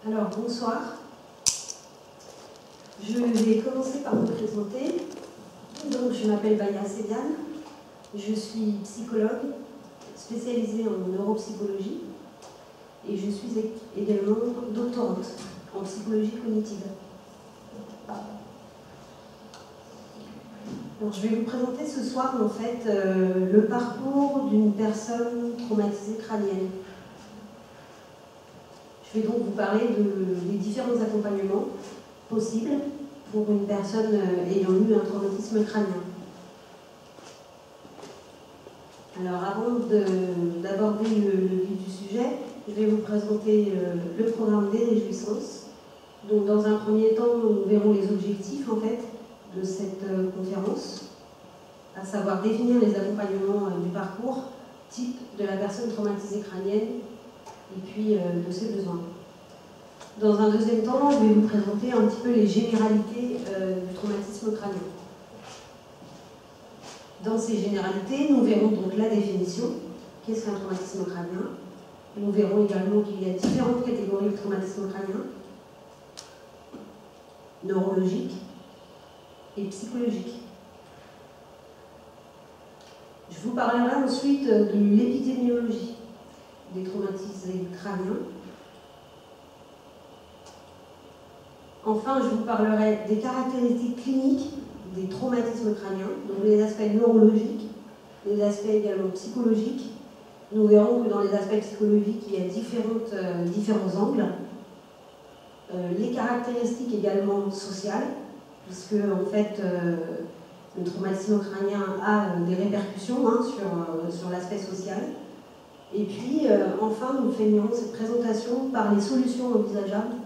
Alors, bonsoir. Je vais commencer par me présenter. Donc, je m'appelle Baya Sébiane. Je suis psychologue spécialisée en neuropsychologie et je suis également doctorante en psychologie cognitive. Donc, je vais vous présenter ce soir en fait le parcours d'une personne traumatisée crânienne. Je vais donc vous parler des différents accompagnements possibles pour une personne ayant eu un traumatisme crânien. Alors avant d'aborder le vif du sujet, je vais vous présenter le programme des réjouissances. Donc dans un premier temps, nous verrons les objectifs en fait de cette conférence, à savoir définir les accompagnements du parcours type de la personne traumatisée crânienne et puis de ses besoins. Dans un deuxième temps, je vais vous présenter un petit peu les généralités du traumatisme crânien. Dans ces généralités, nous verrons donc la définition, qu'est-ce qu'un traumatisme crânien. Nous verrons également qu'il y a différentes catégories de traumatisme crânien, neurologique et psychologique. Je vous parlerai ensuite de l'épidémiologie des traumatisés crâniens. Enfin, je vous parlerai des caractéristiques cliniques des traumatismes crâniens, donc les aspects neurologiques, les aspects également psychologiques. Nous verrons que dans les aspects psychologiques, il y a différents angles. Les caractéristiques également sociales, puisque en fait, le traumatisme crânien a des répercussions sur l'aspect social. Et puis, enfin, nous finirons cette présentation par les solutions envisageables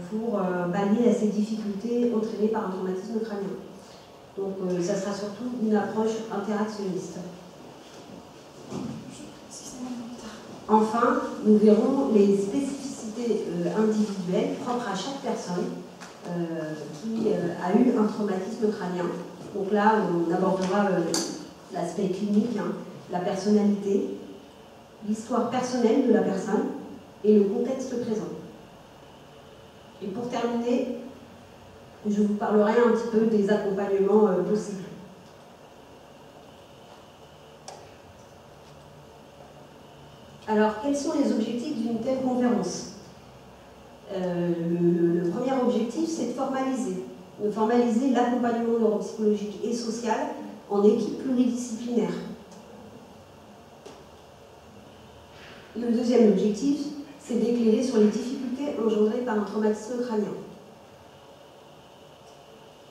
pour pallier à ces difficultés entraînées par un traumatisme crânien. Donc ça sera surtout une approche interactionniste. Enfin, nous verrons les spécificités individuelles propres à chaque personne qui a eu un traumatisme crânien. Donc là, on abordera l'aspect clinique, la personnalité, l'histoire personnelle de la personne et le contexte présent. Et pour terminer, je vous parlerai un petit peu des accompagnements possibles. Alors, quels sont les objectifs d'une telle conférence? Le premier objectif, c'est de formaliser l'accompagnement neuropsychologique et social en équipe pluridisciplinaire. Le deuxième objectif, c'est d'éclairer sur les difficultés engendrées par un traumatisme crânien.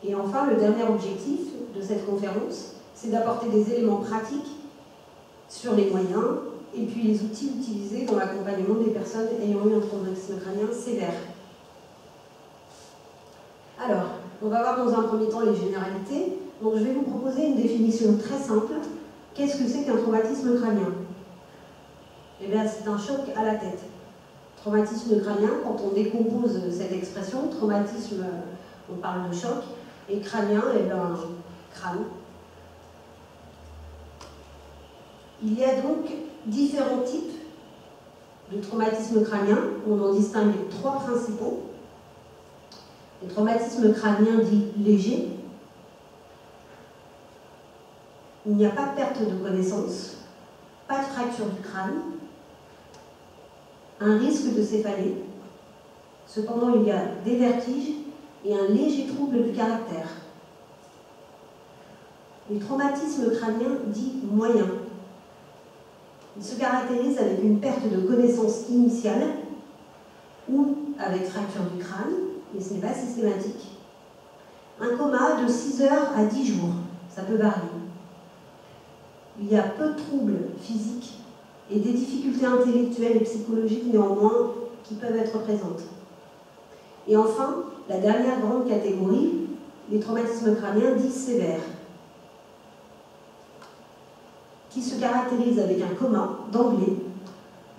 Et enfin, le dernier objectif de cette conférence, c'est d'apporter des éléments pratiques sur les moyens et puis les outils utilisés dans l'accompagnement des personnes ayant eu un traumatisme crânien sévère. Alors, on va voir dans un premier temps les généralités. Donc, je vais vous proposer une définition très simple. Qu'est-ce que c'est qu'un traumatisme crânien? Eh bien, c'est un choc à la tête. Traumatisme crânien, quand on décompose cette expression, traumatisme, on parle de choc, et crânien, eh bien, crâne. Il y a donc différents types de traumatisme crânien. On en distingue trois principaux. Les traumatismes crâniens dits légers. Il n'y a pas de perte de connaissance, pas de fracture du crâne, un risque de céphalée. Cependant, il y a des vertiges et un léger trouble du caractère. Les traumatismes crâniens dits moyens. Ils se caractérisent avec une perte de connaissance initiale ou avec fracture du crâne, mais ce n'est pas systématique. Un coma de 6 heures à 10 jours, ça peut varier. Il y a peu de troubles physiques et des difficultés intellectuelles et psychologiques néanmoins qui peuvent être présentes. Et enfin, la dernière grande catégorie, les traumatismes crâniens dits sévères, qui se caractérisent avec un coma d'emblée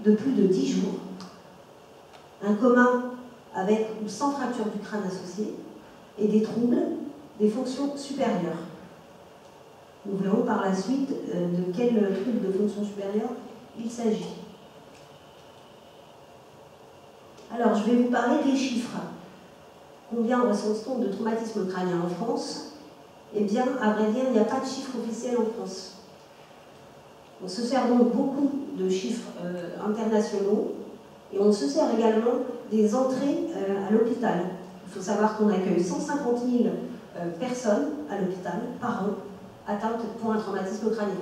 de plus de 10 jours, un coma avec ou sans fracture du crâne associée, et des troubles des fonctions supérieures. Nous verrons par la suite de quel trouble de fonction supérieure il s'agit. Alors, je vais vous parler des chiffres. Combien recense-t-on de traumatismes crâniens en France? Eh bien, à vrai dire, il n'y a pas de chiffre officiel en France. On se sert donc beaucoup de chiffres internationaux et on se sert également des entrées à l'hôpital. Il faut savoir qu'on accueille 150 000 personnes à l'hôpital par an atteintes pour un traumatisme crânien.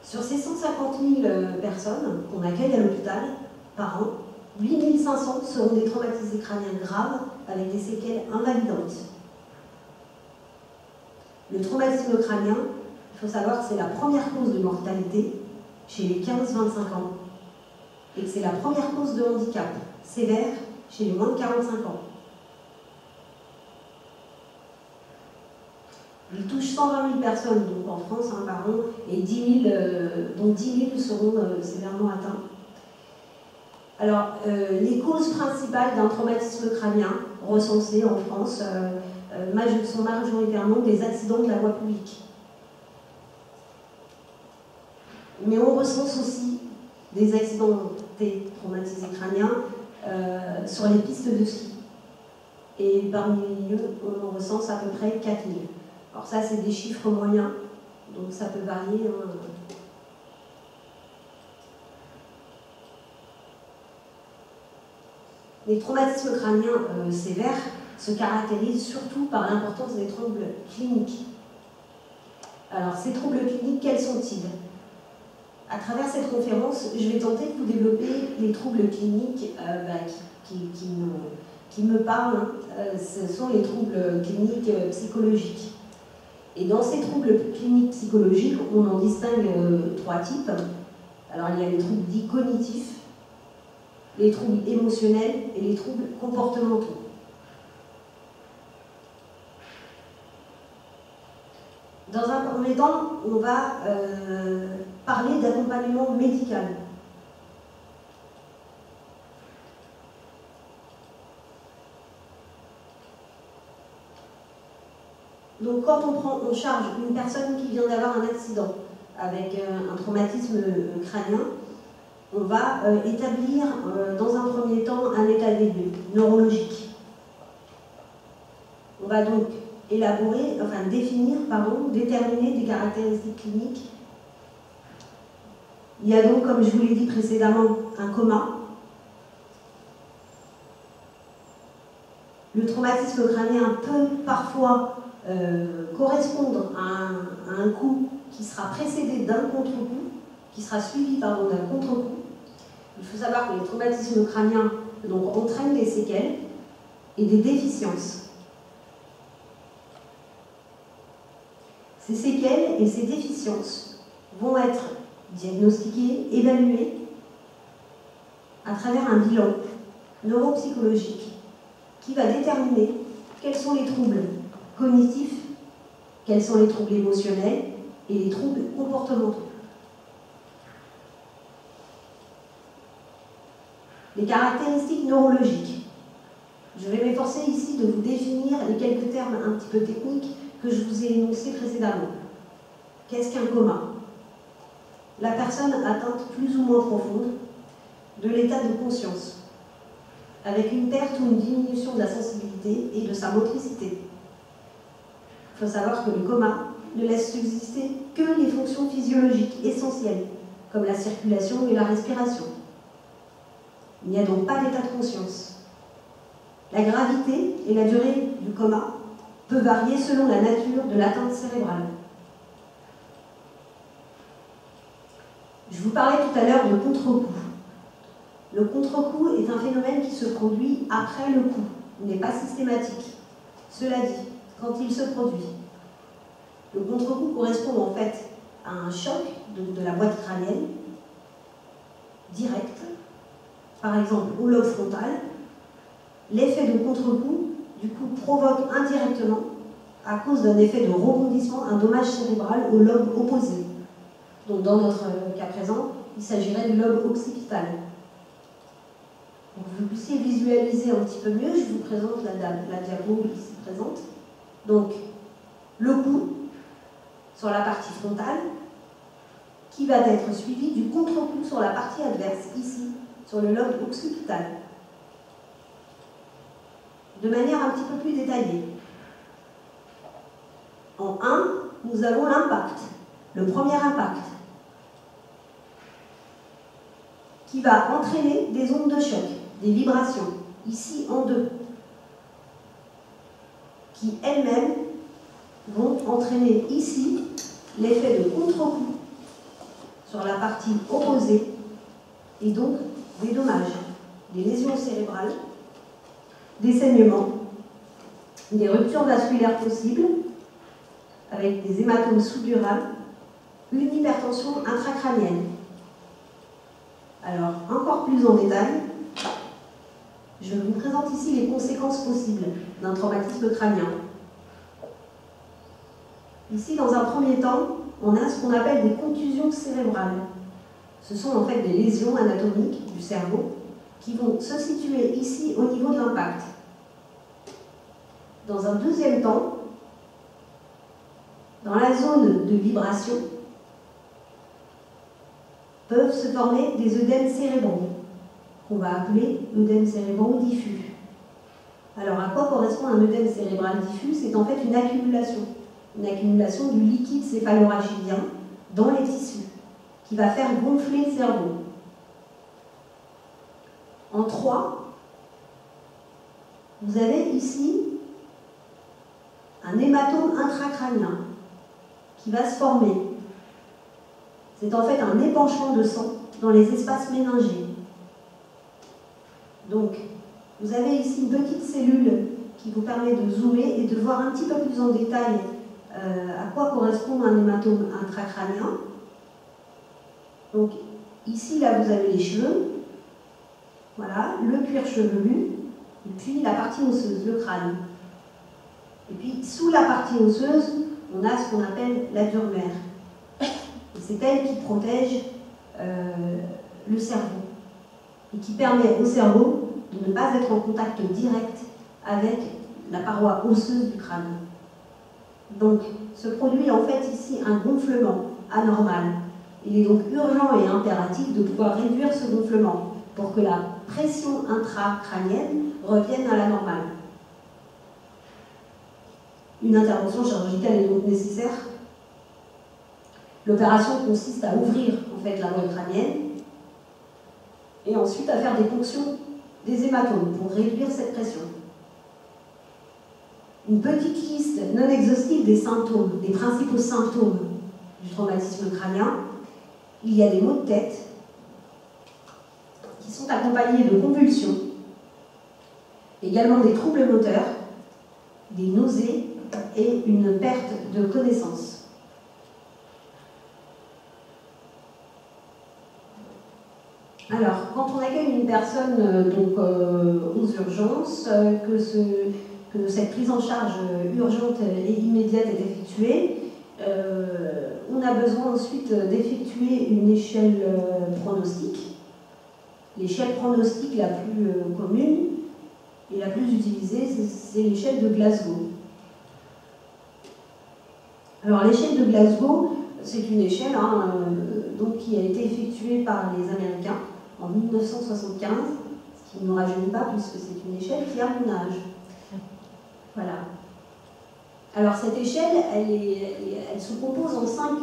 Sur ces 150 000 personnes qu'on accueille à l'hôpital par an, 8 500 seront des traumatisés crâniens graves avec des séquelles invalidantes. Le traumatisme crânien, il faut savoir que c'est la première cause de mortalité chez les 15-25 ans et que c'est la première cause de handicap sévère chez les moins de 45 ans. Il touche 120 000 personnes donc en France par an et 10 000, dont 10 000 seront sévèrement atteints. Alors, les causes principales d'un traumatisme crânien recensées en France sont majoritairement des accidents de la voie publique. Mais on recense aussi des accidentés traumatisés crâniens sur les pistes de ski. Et parmi eux, on en recense à peu près 4 000. Alors ça, c'est des chiffres moyens, donc ça peut varier. Les traumatismes crâniens sévères se caractérisent surtout par l'importance des troubles cliniques. Alors, ces troubles cliniques, quels sont-ils? À travers cette conférence, je vais tenter de vous développer les troubles cliniques qui me parlent. Ce sont les troubles cliniques psychologiques. Et dans ces troubles cliniques psychologiques, on en distingue 3 types. Alors, il y a les troubles dits cognitifs, les troubles émotionnels et les troubles comportementaux. Dans un premier temps, on va parler d'accompagnement médical. Donc quand on prend en charge une personne qui vient d'avoir un accident avec un traumatisme crânien, on va établir dans un premier temps un état des lieux neurologique. On va donc déterminer des caractéristiques cliniques. Il y a donc, comme je vous l'ai dit précédemment, un coma. Le traumatisme crânien peut parfois correspondre à un coup qui sera précédé d'un contre-coup, qui sera suivi d'un contre-coup. Il faut savoir que les traumatismes crâniens donc, entraînent des séquelles et des déficiences. Ces séquelles et ces déficiences vont être diagnostiquées, évaluées à travers un bilan neuropsychologique qui va déterminer quels sont les troubles cognitifs, quels sont les troubles émotionnels et les troubles comportementaux. Les caractéristiques neurologiques. Je vais m'efforcer ici de vous définir les quelques termes un petit peu techniques que je vous ai énoncés précédemment. Qu'est-ce qu'un coma? La personne atteinte plus ou moins profonde de l'état de conscience, avec une perte ou une diminution de la sensibilité et de sa motricité. Il faut savoir que le coma ne laisse subsister que les fonctions physiologiques essentielles, comme la circulation et la respiration. Il n'y a donc pas d'état de conscience. La gravité et la durée du coma peuvent varier selon la nature de l'atteinte cérébrale. Je vous parlais tout à l'heure de contre-coup. Le contre-coup est un phénomène qui se produit après le coup. Il n'est pas systématique. Cela dit, quand il se produit, le contre-coup correspond en fait à un choc de la boîte crânienne direct, par exemple au lobe frontal. L'effet de contre-coup, du coup, provoque indirectement, à cause d'un effet de rebondissement, un dommage cérébral au lobe opposé. Donc dans notre cas présent, il s'agirait du lobe occipital. Pour que vous puissiez visualiser un petit peu mieux, je vous présente la diapo ici présente. Donc, le coup sur la partie frontale, qui va être suivi du contre-coup sur la partie adverse, ici, sur le lobe occipital, de manière un petit peu plus détaillée. En 1, nous avons l'impact, le premier impact, qui va entraîner des ondes de choc, des vibrations, ici en 2, qui elles-mêmes vont entraîner ici l'effet de contre-coup sur la partie opposée et donc des dommages, des lésions cérébrales, des saignements, des ruptures vasculaires possibles avec des hématomes sous-durables, une hypertension intracrânienne. Alors, encore plus en détail, je vous présente ici les conséquences possibles d'un traumatisme crânien. Ici, dans un premier temps, on a ce qu'on appelle des contusions cérébrales. Ce sont en fait des lésions anatomiques du cerveau qui vont se situer ici au niveau de l'impact. Dans un deuxième temps, dans la zone de vibration, peuvent se former des œdèmes cérébraux, qu'on va appeler œdèmes cérébraux diffus. Alors, à quoi correspond un œdème cérébral diffus? C'est en fait une accumulation du liquide céphalorachidien dans les tissus, qui va faire gonfler le cerveau. En 3, vous avez ici un hématome intracrânien qui va se former. C'est en fait un épanchement de sang dans les espaces méningés. Donc, vous avez ici une petite cellule qui vous permet de zoomer et de voir un petit peu plus en détail à quoi correspond un hématome intracrânien. Donc, ici, là, vous avez les cheveux. Voilà, le cuir chevelu, et puis la partie osseuse, le crâne. Et puis, sous la partie osseuse, on a ce qu'on appelle la dure mère. Et c'est elle qui protège le cerveau et qui permet au cerveau de ne pas être en contact direct avec la paroi osseuse du crâne. Donc, se produit en fait ici un gonflement anormal. Il est donc urgent et impératif de pouvoir réduire ce gonflement pour que la pression intracrânienne revienne à la normale. Une intervention chirurgicale est donc nécessaire. L'opération consiste à ouvrir en fait la voie crânienne et ensuite à faire des ponctions des hématomes pour réduire cette pression. Une petite liste non exhaustive des symptômes, des principaux symptômes du traumatisme crânien. Il y a des maux de tête qui sont accompagnés de convulsions, également des troubles moteurs, des nausées et une perte de connaissance. Alors, quand on accueille une personne aux urgences, que cette prise en charge urgente et immédiate est effectuée, on a besoin ensuite d'effectuer une échelle pronostique. L'échelle pronostique la plus commune et la plus utilisée, c'est l'échelle de Glasgow. Alors l'échelle de Glasgow, c'est une échelle donc, qui a été effectuée par les Américains en 1975, ce qui ne nous rajeunit pas puisque c'est une échelle qui a mon âge. Voilà. Alors cette échelle, elle se compose en 5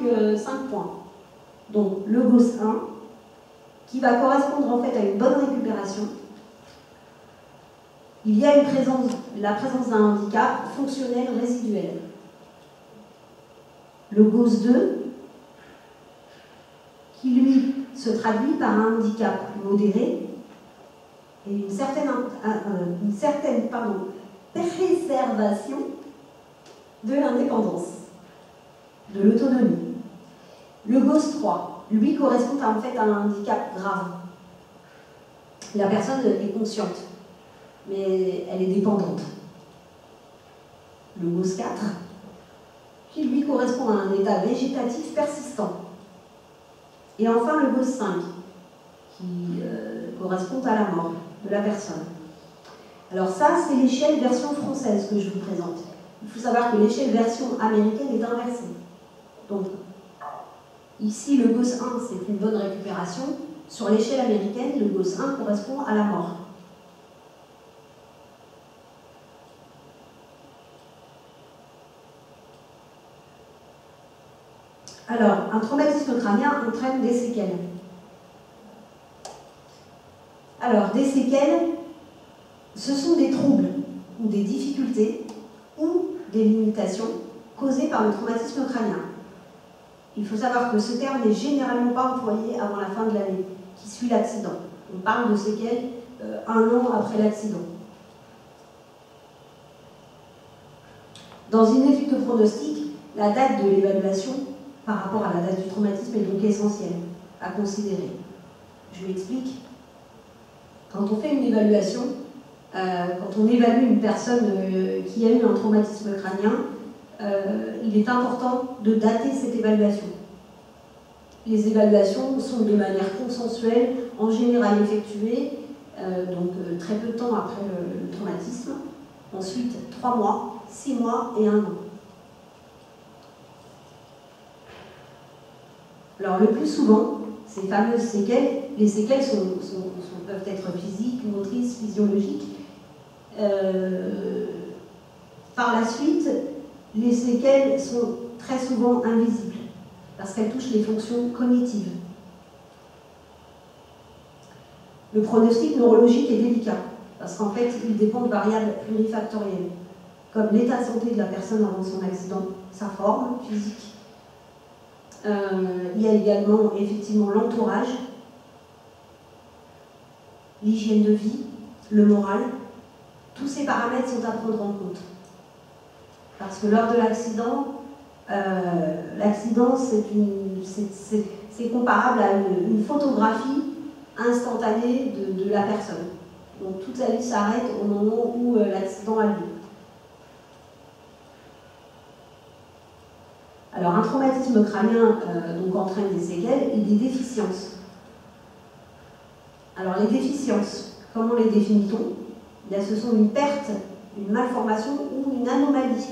points. Donc le GOS 1, qui va correspondre en fait à une bonne récupération. Il y a la présence d'un handicap fonctionnel résiduel. Le GOS 2, qui lui se traduit par un handicap modéré et une certaine préservation de l'indépendance, de l'autonomie. Le GOS 3, lui, correspond en fait à un handicap grave. La personne est consciente, mais elle est dépendante. Le GOS 4, qui lui correspond à un état végétatif persistant. Et enfin le GOS 5, qui correspond à la mort de la personne. Alors ça, c'est l'échelle version française que je vous présente. Il faut savoir que l'échelle version américaine est inversée. Donc, Ici, le GOS 1, c'est une bonne récupération. Sur l'échelle américaine, le GOS 1 correspond à la mort. Alors, un traumatisme crânien entraîne des séquelles. Alors, des séquelles, ce sont des troubles ou des difficultés ou des limitations causées par le traumatisme crânien. Il faut savoir que ce terme n'est généralement pas employé avant la fin de l'année qui suit l'accident. On parle de séquelles 1 an après l'accident. Dans une étude de pronostic, la date de l'évaluation par rapport à la date du traumatisme est donc essentielle à considérer. Je m'explique. Quand on fait une évaluation, quand on évalue une personne qui a eu un traumatisme crânien, il est important de dater cette évaluation. Les évaluations sont de manière consensuelle, en général effectuées, donc très peu de temps après le traumatisme. Ensuite, 3 mois, 6 mois et 1 an. Alors le plus souvent, ces fameuses séquelles, les séquelles peuvent être physiques, motrices, physiologiques. Par la suite, les séquelles sont très souvent invisibles parce qu'elles touchent les fonctions cognitives. Le pronostic neurologique est délicat parce qu'en fait, il dépend de variables plurifactorielles comme l'état de santé de la personne avant son accident, sa forme physique. Il y a également effectivement l'entourage, l'hygiène de vie, le moral. Tous ces paramètres sont à prendre en compte. Parce que lors de l'accident, c'est comparable à une photographie instantanée de la personne. Donc toute sa vie s'arrête au moment où l'accident a lieu. Alors un traumatisme crânien donc entraîne des séquelles et des déficiences. Alors les déficiences, comment les définit-on? Ce sont une perte, une malformation ou une anomalie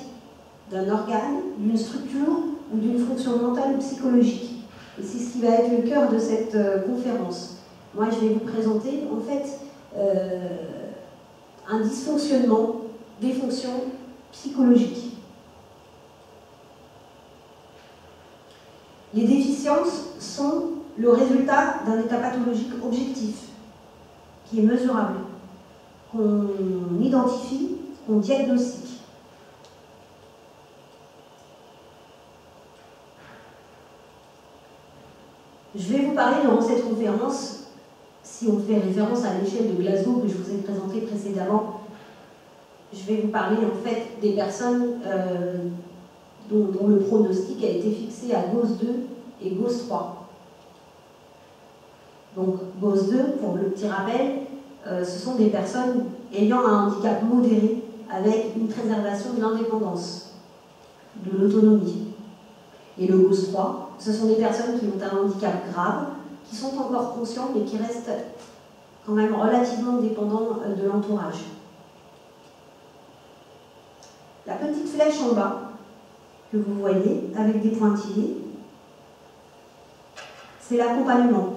d'un organe, d'une structure ou d'une fonction mentale ou psychologique. Et c'est ce qui va être le cœur de cette conférence. Moi, je vais vous présenter en fait un dysfonctionnement des fonctions psychologiques. Les déficiences sont le résultat d'un état pathologique objectif, qui est mesurable, qu'on identifie, qu'on diagnostique. Je vais vous parler durant cette conférence, si on fait référence à l'échelle de Glasgow que je vous ai présentée précédemment, je vais vous parler en fait des personnes dont le pronostic a été fixé à GOS 2 et GOS 3. Donc GOS 2, pour le petit rappel, ce sont des personnes ayant un handicap modéré avec une préservation de l'indépendance, de l'autonomie. Et le GOS 3, ce sont des personnes qui ont un handicap grave, qui sont encore conscients mais qui restent quand même relativement dépendants de l'entourage. La petite flèche en bas, que vous voyez, avec des pointillés, c'est l'accompagnement.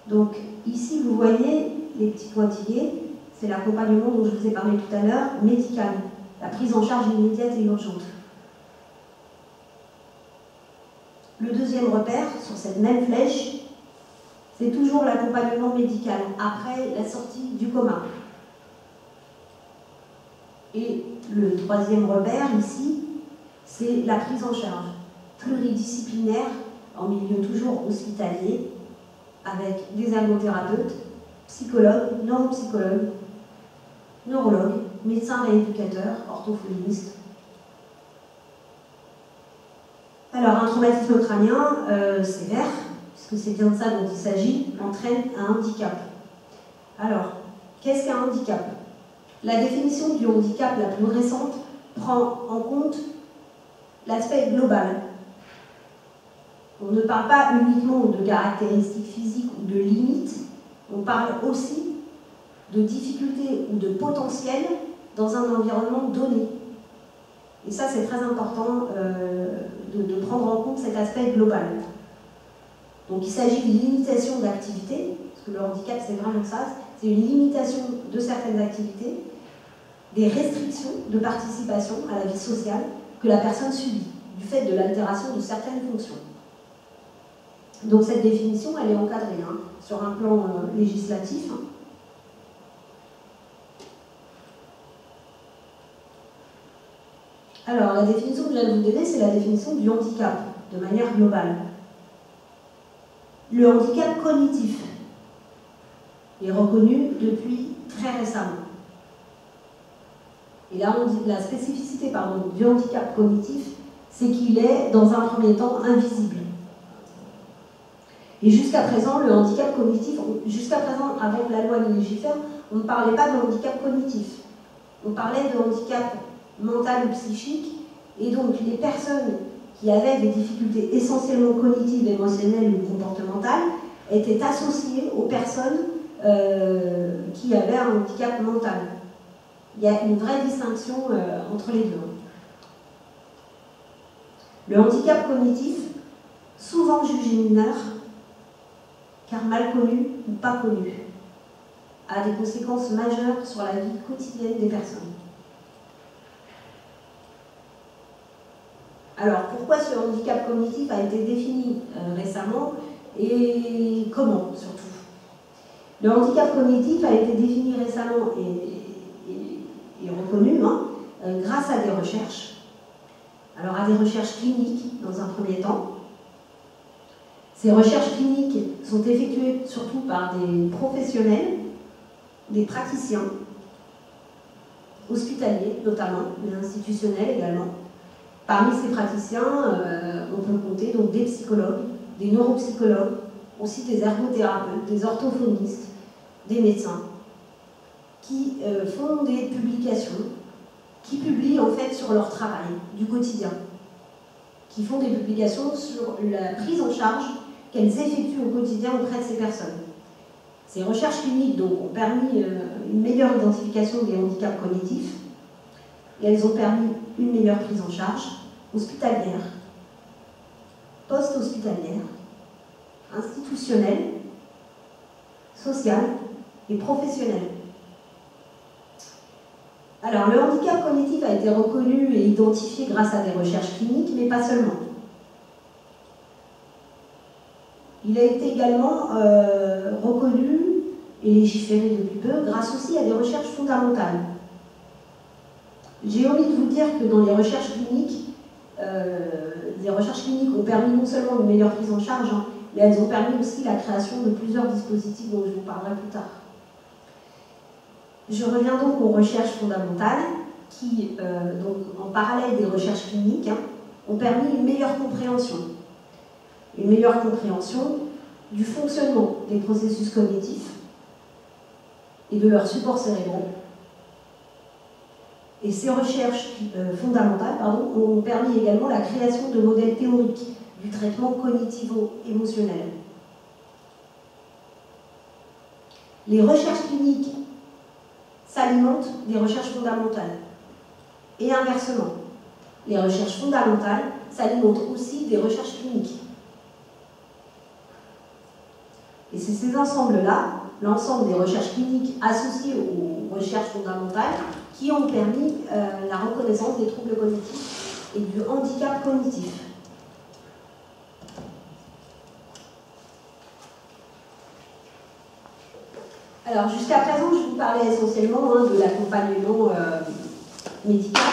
Donc ici, vous voyez les petits pointillés, c'est l'accompagnement dont je vous ai parlé tout à l'heure, médical, la prise en charge immédiate et urgente. Le deuxième repère, sur cette même flèche, c'est toujours l'accompagnement médical après la sortie du coma. Et le troisième repère, ici, c'est la prise en charge pluridisciplinaire en milieu toujours hospitalier, avec des ergothérapeutes, psychologues, neuropsychologues, neurologues, médecins rééducateurs, orthophonistes. Alors, un traumatisme crânien sévère, puisque c'est bien de ça dont il s'agit, entraîne un handicap. Alors, qu'est-ce qu'un handicap? La définition du handicap la plus récente prend en compte l'aspect global. On ne parle pas uniquement de caractéristiques physiques ou de limites, on parle aussi de difficultés ou de potentiel dans un environnement donné. Et ça, c'est très important de prendre en compte cet aspect global. Donc il s'agit d'une limitation d'activité, parce que le handicap, c'est vraiment ça, c'est une limitation de certaines activités, des restrictions de participation à la vie sociale que la personne subit, du fait de l'altération de certaines fonctions. Donc cette définition, elle est encadrée sur un plan législatif. Alors, la définition que je viens de vous donner, c'est la définition du handicap, de manière globale. Le handicap cognitif est reconnu depuis très récemment. Et là, on dit la spécificité du handicap cognitif, c'est qu'il est, dans un premier temps, invisible. Et jusqu'à présent, le handicap cognitif, jusqu'à présent, avant que la loi ne légifère, on ne parlait pas de handicap cognitif. On parlait de handicap mental ou psychique, et donc les personnes qui avaient des difficultés essentiellement cognitives, émotionnelles ou comportementales étaient associées aux personnes qui avaient un handicap mental. Il y a une vraie distinction entre les deux. Le handicap cognitif, souvent jugé mineur, car mal connu ou pas connu, a des conséquences majeures sur la vie quotidienne des personnes. Alors, pourquoi ce handicap cognitif a été défini récemment et comment, surtout? Le handicap cognitif a été défini récemment et reconnu grâce à des recherches. Alors, à des recherches cliniques, dans un premier temps. Ces recherches cliniques sont effectuées surtout par des professionnels, des praticiens, hospitaliers notamment, mais institutionnels également. Parmi ces praticiens, on peut compter donc des psychologues, des neuropsychologues, aussi des ergothérapeutes, des orthophonistes, des médecins, qui font des publications, qui publient en fait sur leur travail du quotidien, qui font des publications sur la prise en charge qu'elles effectuent au quotidien auprès de ces personnes. Ces recherches cliniques donc, ont permis une meilleure identification des handicaps cognitifs et elles ont permis une meilleure prise en charge hospitalière, post-hospitalière, institutionnelle, sociale et professionnelle. Alors, le handicap cognitif a été reconnu et identifié grâce à des recherches cliniques, mais pas seulement. Il a été également reconnu et légiféré depuis peu grâce aussi à des recherches fondamentales. J'ai envie de vous dire que dans les recherches cliniques ont permis non seulement une meilleure prise en charge, mais elles ont permis aussi la création de plusieurs dispositifs dont je vous parlerai plus tard. Je reviens donc aux recherches fondamentales qui, donc, en parallèle des recherches cliniques, ont permis une meilleure compréhension. Une meilleure compréhension du fonctionnement des processus cognitifs et de leurs supports cérébraux. Et ces recherches fondamentales ont permis également la création de modèles théoriques du traitement cognitivo-émotionnel. Les recherches cliniques s'alimentent des recherches fondamentales. Et inversement, les recherches fondamentales s'alimentent aussi des recherches cliniques. Et c'est ces ensembles-là, l'ensemble des recherches cliniques associées aux recherches fondamentales, qui ont permis la reconnaissance des troubles cognitifs et du handicap cognitif. Alors, jusqu'à présent, je vous parlais essentiellement de l'accompagnement médical.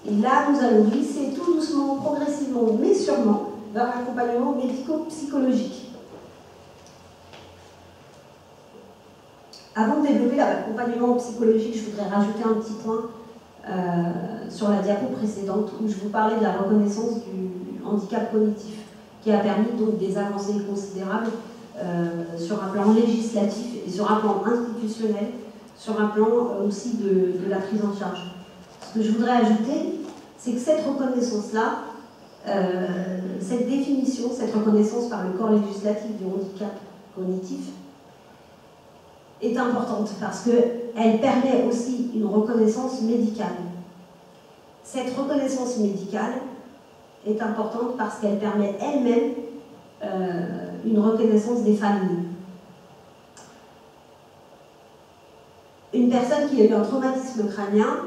Et là, nous allons glisser tout doucement, progressivement, mais sûrement, vers l'accompagnement médico-psychologique. Avant de développer l'accompagnement psychologique, je voudrais rajouter un petit point sur la diapo précédente où je vous parlais de la reconnaissance du handicap cognitif, qui a permis donc des avancées considérables sur un plan législatif et sur un plan institutionnel, sur un plan aussi de la prise en charge. Ce que je voudrais ajouter, c'est que cette reconnaissance-là, cette définition, cette reconnaissance par le corps législatif du handicap cognitif, est importante parce qu'elle permet aussi une reconnaissance médicale. Cette reconnaissance médicale est importante parce qu'elle permet elle-même une reconnaissance des familles. Une personne qui a eu un traumatisme crânien,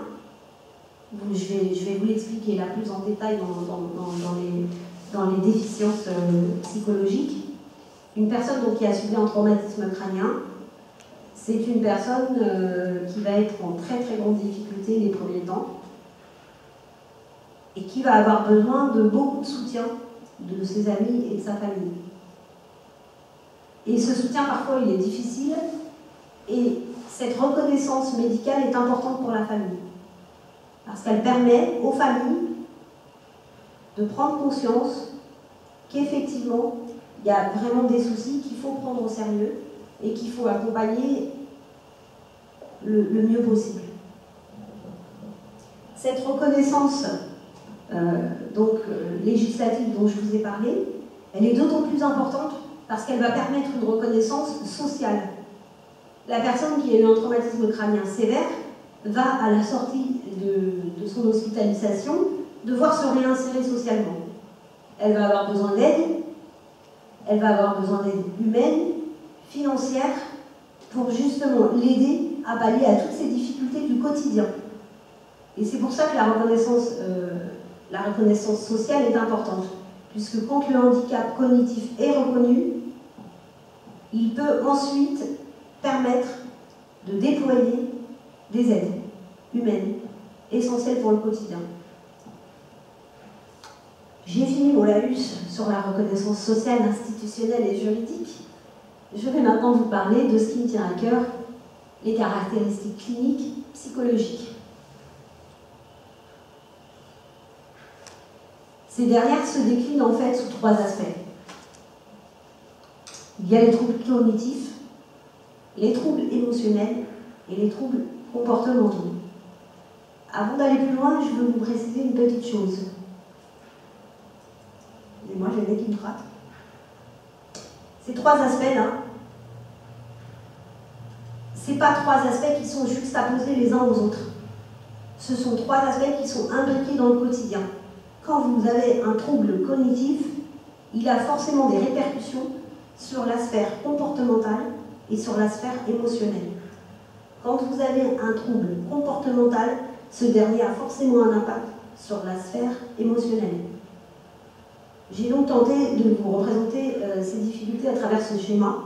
je vais vous l'expliquer là plus en détail dans les déficiences psychologiques. Une personne donc, qui a subi un traumatisme crânien, c'est une personne qui va être en très très grande difficulté les premiers temps et qui va avoir besoin de beaucoup de soutien de ses amis et de sa famille. Et ce soutien, parfois, il est difficile et cette reconnaissance médicale est importante pour la famille parce qu'elle permet aux familles de prendre conscience qu'effectivement, il y a vraiment des soucis qu'il faut prendre au sérieux et qu'il faut accompagner le mieux possible. Cette reconnaissance législative dont je vous ai parlé, elle est d'autant plus importante parce qu'elle va permettre une reconnaissance sociale. La personne qui a eu un traumatisme crânien sévère va, à la sortie de son hospitalisation, devoir se réinsérer socialement. Elle va avoir besoin d'aide, elle va avoir besoin d'aide humaine, financière, pour justement l'aider à pallier à toutes ces difficultés du quotidien. Et c'est pour ça que la reconnaissance sociale est importante, puisque quand le handicap cognitif est reconnu, il peut ensuite permettre de déployer des aides humaines essentielles pour le quotidien. J'ai fini mon laïus sur la reconnaissance sociale, institutionnelle et juridique. Je vais maintenant vous parler de ce qui me tient à cœur, les caractéristiques cliniques, psychologiques. Ces dernières se déclinent en fait sous trois aspects. Il y a les troubles cognitifs, les troubles émotionnels et les troubles comportementaux. Avant d'aller plus loin, je veux vous préciser une petite chose. Et moi, j'ai le nez qui me frappe. Ces trois aspects-là, ce n'est pas trois aspects qui sont juxtaposés les uns aux autres. Ce sont trois aspects qui sont imbriqués dans le quotidien. Quand vous avez un trouble cognitif, il a forcément des répercussions sur la sphère comportementale et sur la sphère émotionnelle. Quand vous avez un trouble comportemental, ce dernier a forcément un impact sur la sphère émotionnelle. J'ai donc tenté de vous représenter ces difficultés à travers ce schéma.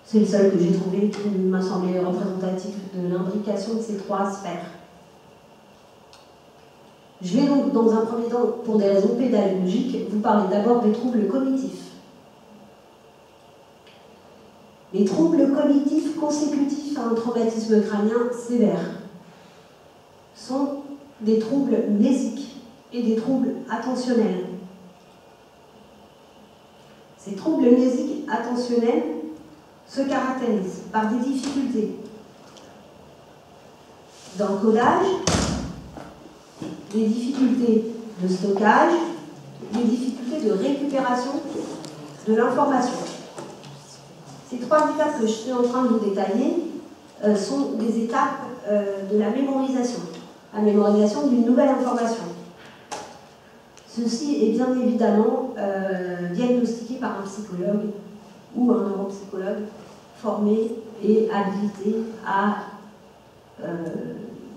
C'est le seul que j'ai trouvé qui m'a semblé représentatif de l'imbrication de ces trois sphères. Je vais donc, dans un premier temps, pour des raisons pédagogiques, vous parler d'abord des troubles cognitifs. Les troubles cognitifs consécutifs à un traumatisme crânien sévère sont des troubles mnésiques et des troubles attentionnels. Ces troubles mnésiques attentionnels se caractérisent par des difficultés d'encodage, des difficultés de stockage, des difficultés de récupération de l'information. Ces trois étapes que je suis en train de vous détailler sont des étapes de la mémorisation d'une nouvelle information. Ceci est bien évidemment diagnostiqué par un psychologue ou un neuropsychologue formé et habilité à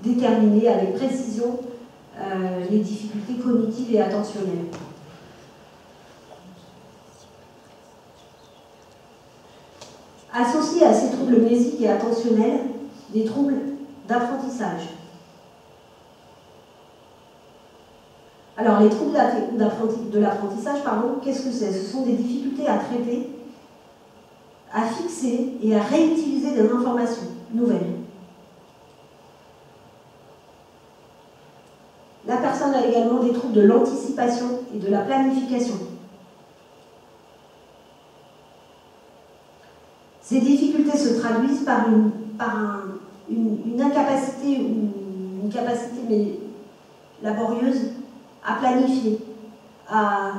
déterminer avec précision les difficultés cognitives et attentionnelles. Associés à ces troubles mnésiques et attentionnels, des troubles d'apprentissage. Alors, les troubles de l'apprentissage, qu'est-ce que c'est? Ce sont des difficultés à traiter, à fixer et à réutiliser des informations nouvelles. La personne a également des troubles de l'anticipation et de la planification. Ces difficultés se traduisent par une incapacité ou une capacité laborieuse à planifier, à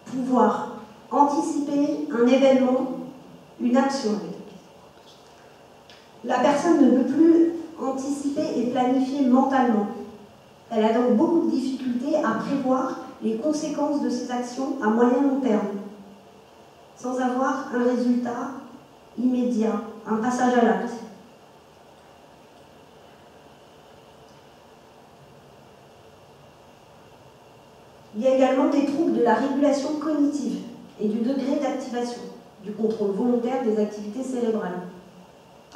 pouvoir anticiper un événement, une action. La personne ne peut plus anticiper et planifier mentalement. Elle a donc beaucoup de difficultés à prévoir les conséquences de ses actions à moyen long terme, sans avoir un résultat immédiat, un passage à l'acte. Il y a également des troubles de la régulation cognitive et du degré d'activation, du contrôle volontaire des activités cérébrales.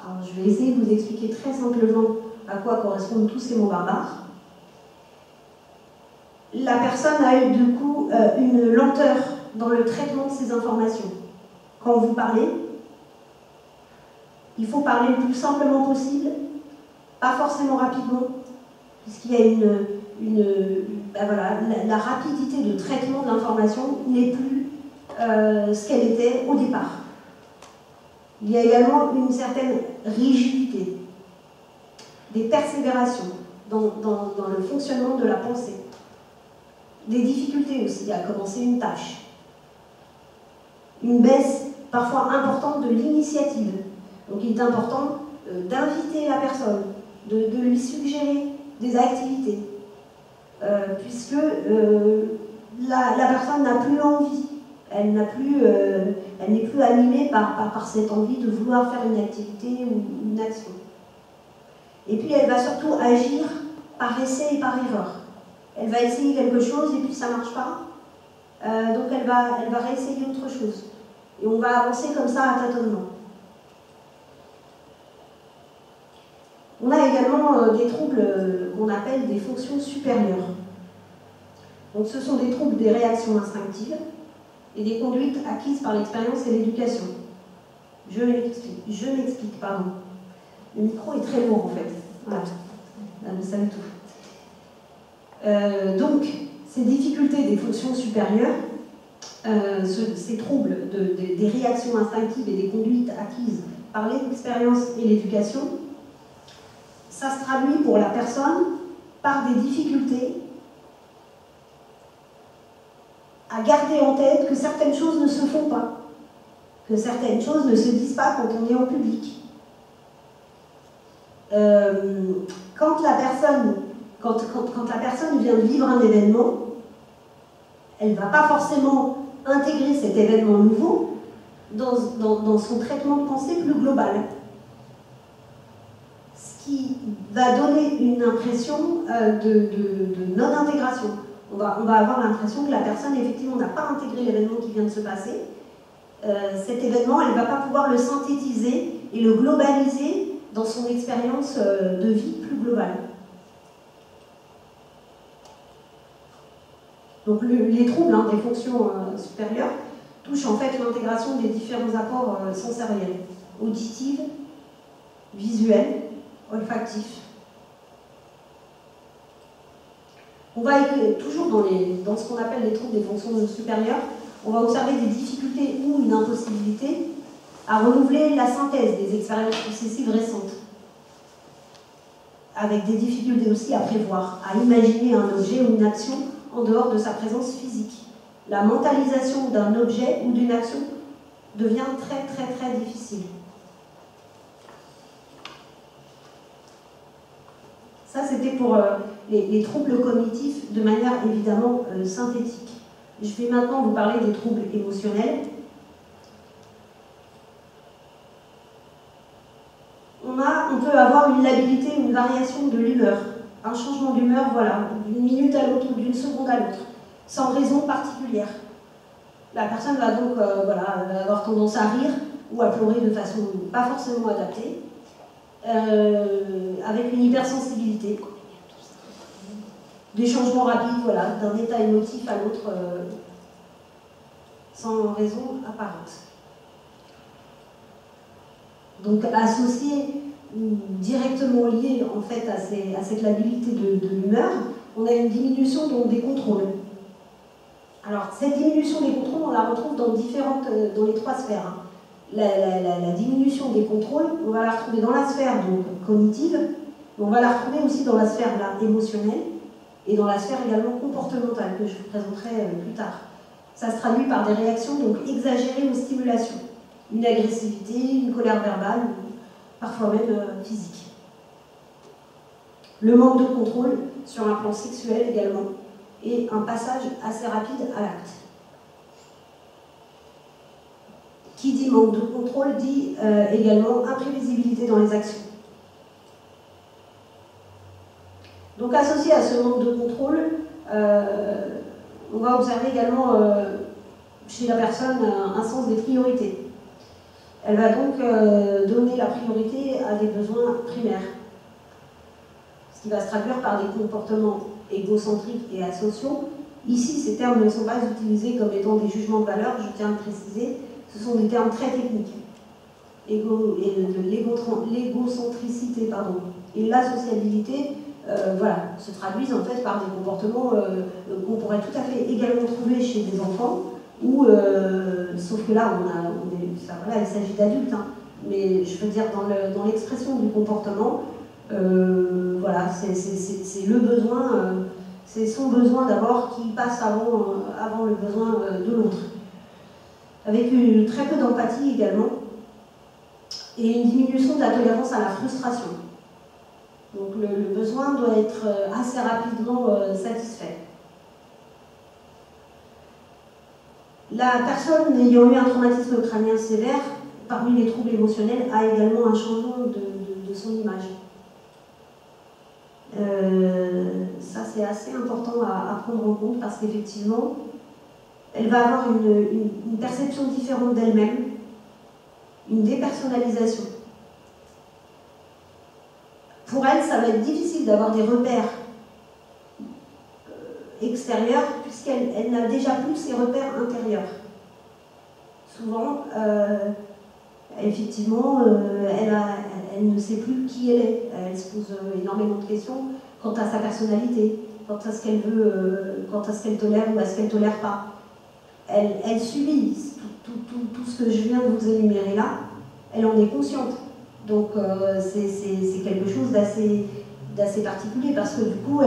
Alors, je vais essayer de vous expliquer très simplement à quoi correspondent tous ces mots barbares. La personne a eu du coup une lenteur dans le traitement de ces informations. Quand vous parlez, il faut parler le plus simplement possible, pas forcément rapidement, puisqu'il y a la rapidité de traitement de l'information n'est plus ce qu'elle était au départ. Il y a également une certaine rigidité, des persévérations dans le fonctionnement de la pensée, des difficultés aussi à commencer une tâche, une baisse parfois importante de l'initiative. Donc il est important d'inviter la personne, de lui suggérer des activités, puisque la personne n'a plus envie, elle n'est plus animée par cette envie de vouloir faire une activité ou une action. Et puis elle va surtout agir par essai et par erreur. Elle va essayer quelque chose et puis ça ne marche pas, donc elle va réessayer autre chose. Et on va avancer comme ça à tâtonnement. On a également des troubles qu'on appelle des fonctions supérieures. Donc ce sont des troubles des réactions instinctives et des conduites acquises par l'expérience et l'éducation. Je m'explique, pardon. Le micro est très lourd en fait. Voilà, là, vous savez tout. Donc, ces difficultés des fonctions supérieures, ces troubles des réactions instinctives et des conduites acquises par l'expérience et l'éducation, ça se traduit pour la personne par des difficultés à garder en tête que certaines choses ne se font pas, que certaines choses ne se disent pas quand on est en public. Quand la personne vient de vivre un événement, elle ne va pas forcément intégrer cet événement nouveau dans son traitement de pensée plus global. Ce qui va donner une impression de non-intégration. On va avoir l'impression que la personne, effectivement, n'a pas intégré l'événement qui vient de se passer. Cet événement, elle ne va pas pouvoir le synthétiser et le globaliser dans son expérience de vie plus globale. Donc les troubles des fonctions supérieures touchent en fait l'intégration des différents apports sensoriels, auditifs, visuels, olfactifs. On va toujours dans ce qu'on appelle les troubles des fonctions supérieures, on va observer des difficultés ou une impossibilité à renouveler la synthèse des expériences successives récentes, avec des difficultés aussi à prévoir, à imaginer un objet ou une action en dehors de sa présence physique. La mentalisation d'un objet ou d'une action devient très très très difficile. Ça, c'était pour les troubles cognitifs de manière évidemment synthétique. Je vais maintenant vous parler des troubles émotionnels. On peut avoir une labilité, une variation de l'humeur, un changement d'humeur, voilà, d'une minute à l'autre ou d'une seconde à l'autre, sans raison particulière. La personne va donc avoir tendance à rire ou à pleurer de façon pas forcément adaptée, avec une hypersensibilité, des changements rapides, voilà, d'un état émotif à l'autre, sans raison apparente. Donc associé ou directement lié en fait à cette labilité de l'humeur, on a une diminution donc, des contrôles. Alors cette diminution des contrôles, on la retrouve dans les trois sphères. Hein. La diminution des contrôles, on va la retrouver dans la sphère donc, cognitive, mais on va la retrouver aussi dans la sphère là, émotionnelle et dans la sphère également comportementale que je vous présenterai plus tard. Ça se traduit par des réactions donc, exagérées aux stimulations. Une agressivité, une colère verbale, parfois même physique. Le manque de contrôle sur un plan sexuel également, et un passage assez rapide à l'acte. Qui dit manque de contrôle dit également imprévisibilité dans les actions. Donc associé à ce manque de contrôle, on va observer également chez la personne un sens des priorités. Elle va donc donner la priorité à des besoins primaires, ce qui va se traduire par des comportements égocentriques et asociaux. Ici, ces termes ne sont pas utilisés comme étant des jugements de valeur, je tiens à le préciser, ce sont des termes très techniques. L'égocentricité et l'asociabilité se traduisent en fait par des comportements qu'on pourrait tout à fait également trouver chez des enfants, sauf que là, il s'agit d'adultes, hein, mais je veux dire, dans l'expression du comportement, c'est le besoin, c'est son besoin d'abord qui passe avant le besoin de l'autre. Avec très peu d'empathie également, et une diminution de la tolérance à la frustration. Donc le besoin doit être assez rapidement satisfait. La personne ayant eu un traumatisme crânien sévère, parmi les troubles émotionnels, a également un changement de son image. Ça, c'est assez important à prendre en compte parce qu'effectivement, elle va avoir une perception différente d'elle-même, une dépersonnalisation. Pour elle, ça va être difficile d'avoir des repères extérieurs puisqu'elle n'a déjà plus ses repères intérieurs. Souvent, effectivement, elle ne sait plus qui elle est. Elle se pose énormément de questions quant à sa personnalité, quant à ce qu'elle veut, quant à ce qu'elle tolère ou à ce qu'elle ne tolère pas. Elle subit tout ce que je viens de vous énumérer là, elle en est consciente. Donc c'est quelque chose d'assez particulier parce que du coup,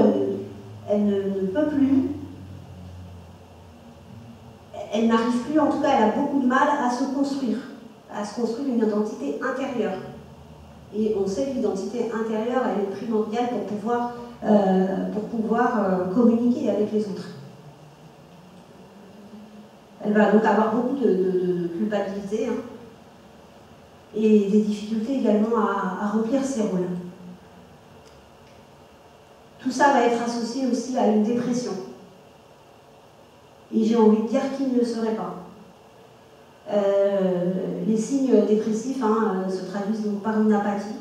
elle ne peut plus, elle n'arrive plus, en tout cas, elle a beaucoup de mal à se construire une identité intérieure. Et on sait que l'identité intérieure, elle est primordiale pour pouvoir communiquer avec les autres. Elle va donc avoir beaucoup de culpabilité, hein, et des difficultés également à remplir ses rôles. Tout ça va être associé aussi à une dépression. Et j'ai envie de dire qu'il ne le serait pas. Les signes dépressifs se traduisent donc par une apathie,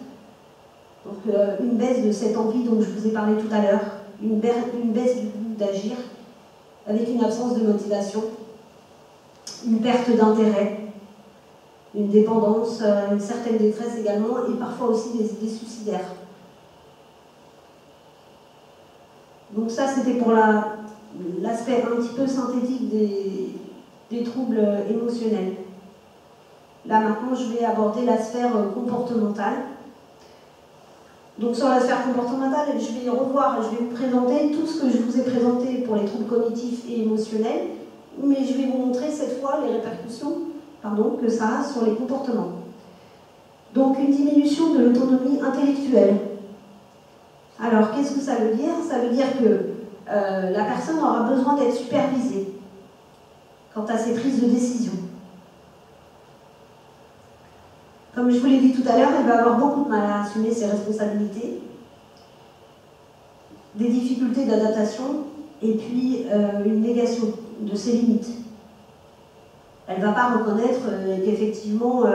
donc une baisse de cette envie dont je vous ai parlé tout à l'heure, une baisse du goût d'agir, avec une absence de motivation, une perte d'intérêt, une dépendance, une certaine détresse également, et parfois aussi des idées suicidaires. Donc ça, c'était pour l'aspect un petit peu synthétique des troubles émotionnels. Là, maintenant, je vais aborder la sphère comportementale. Donc sur la sphère comportementale, je vais vous présenter tout ce que je vous ai présenté pour les troubles cognitifs et émotionnels, mais je vais vous montrer cette fois les répercussions que ça a sur les comportements. Donc une diminution de l'autonomie intellectuelle. Alors qu'est-ce que ça veut dire? Ça veut dire que la personne aura besoin d'être supervisée quant à ses prises de décision. Comme je vous l'ai dit tout à l'heure, elle va avoir beaucoup de mal à assumer ses responsabilités, des difficultés d'adaptation et puis une négation de ses limites. Elle ne va pas reconnaître qu'effectivement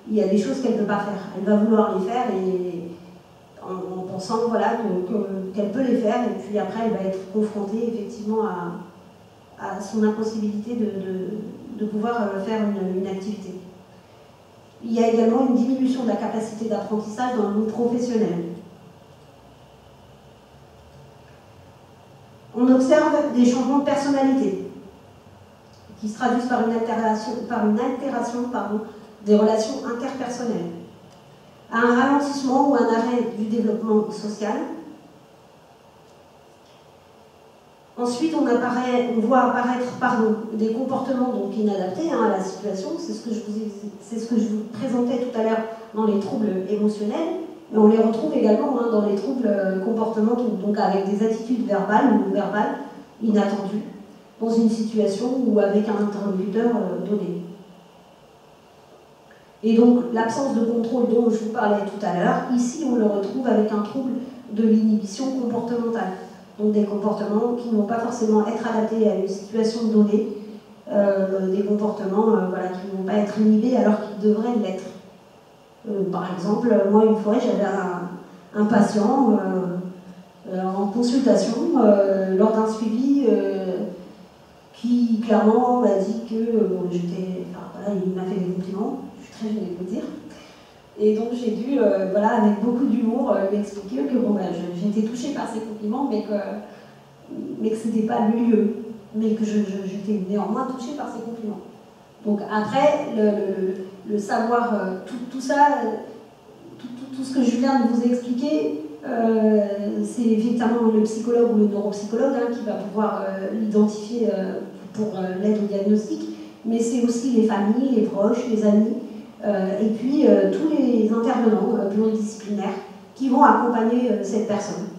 il y a des choses qu'elle ne peut pas faire. Elle va vouloir les faire et en pensant qu'elle peut les faire, et puis après elle va être confrontée effectivement à son impossibilité de pouvoir faire une activité. Il y a également une diminution de la capacité d'apprentissage dans le monde professionnel. On observe des changements de personnalité qui se traduisent par une altération des relations interpersonnelles, un ralentissement ou un arrêt du développement social. Ensuite, on voit apparaître des comportements donc inadaptés à la situation, c'est ce que je vous présentais tout à l'heure dans les troubles émotionnels, Mais on les retrouve également dans les troubles comportementaux, donc avec des attitudes verbales ou non verbales inattendues, dans une situation ou avec un interlocuteur donné. Et donc l'absence de contrôle dont je vous parlais tout à l'heure, ici on le retrouve avec un trouble de l'inhibition comportementale. Donc des comportements qui ne vont pas forcément être adaptés à une situation donnée, des comportements qui ne vont pas être inhibés alors qu'ils devraient l'être. Par exemple, moi une fois j'avais un patient en consultation lors d'un suivi qui clairement m'a dit que il m'a fait des compliments, je suis très gênée de le dire. Et donc j'ai dû, avec beaucoup d'humour, lui expliquer que j'ai été touchée par ces compliments, mais que ce n'était pas le lieu, mais que j'étais néanmoins touchée par ces compliments. Donc après, le savoir, tout ça, tout ce que je viens de vous expliquer, c'est évidemment le psychologue ou le neuropsychologue qui va pouvoir l'identifier pour l'aide au diagnostic, mais c'est aussi les familles, les proches, les amis, et puis tous les intervenants pluridisciplinaires qui vont accompagner cette personne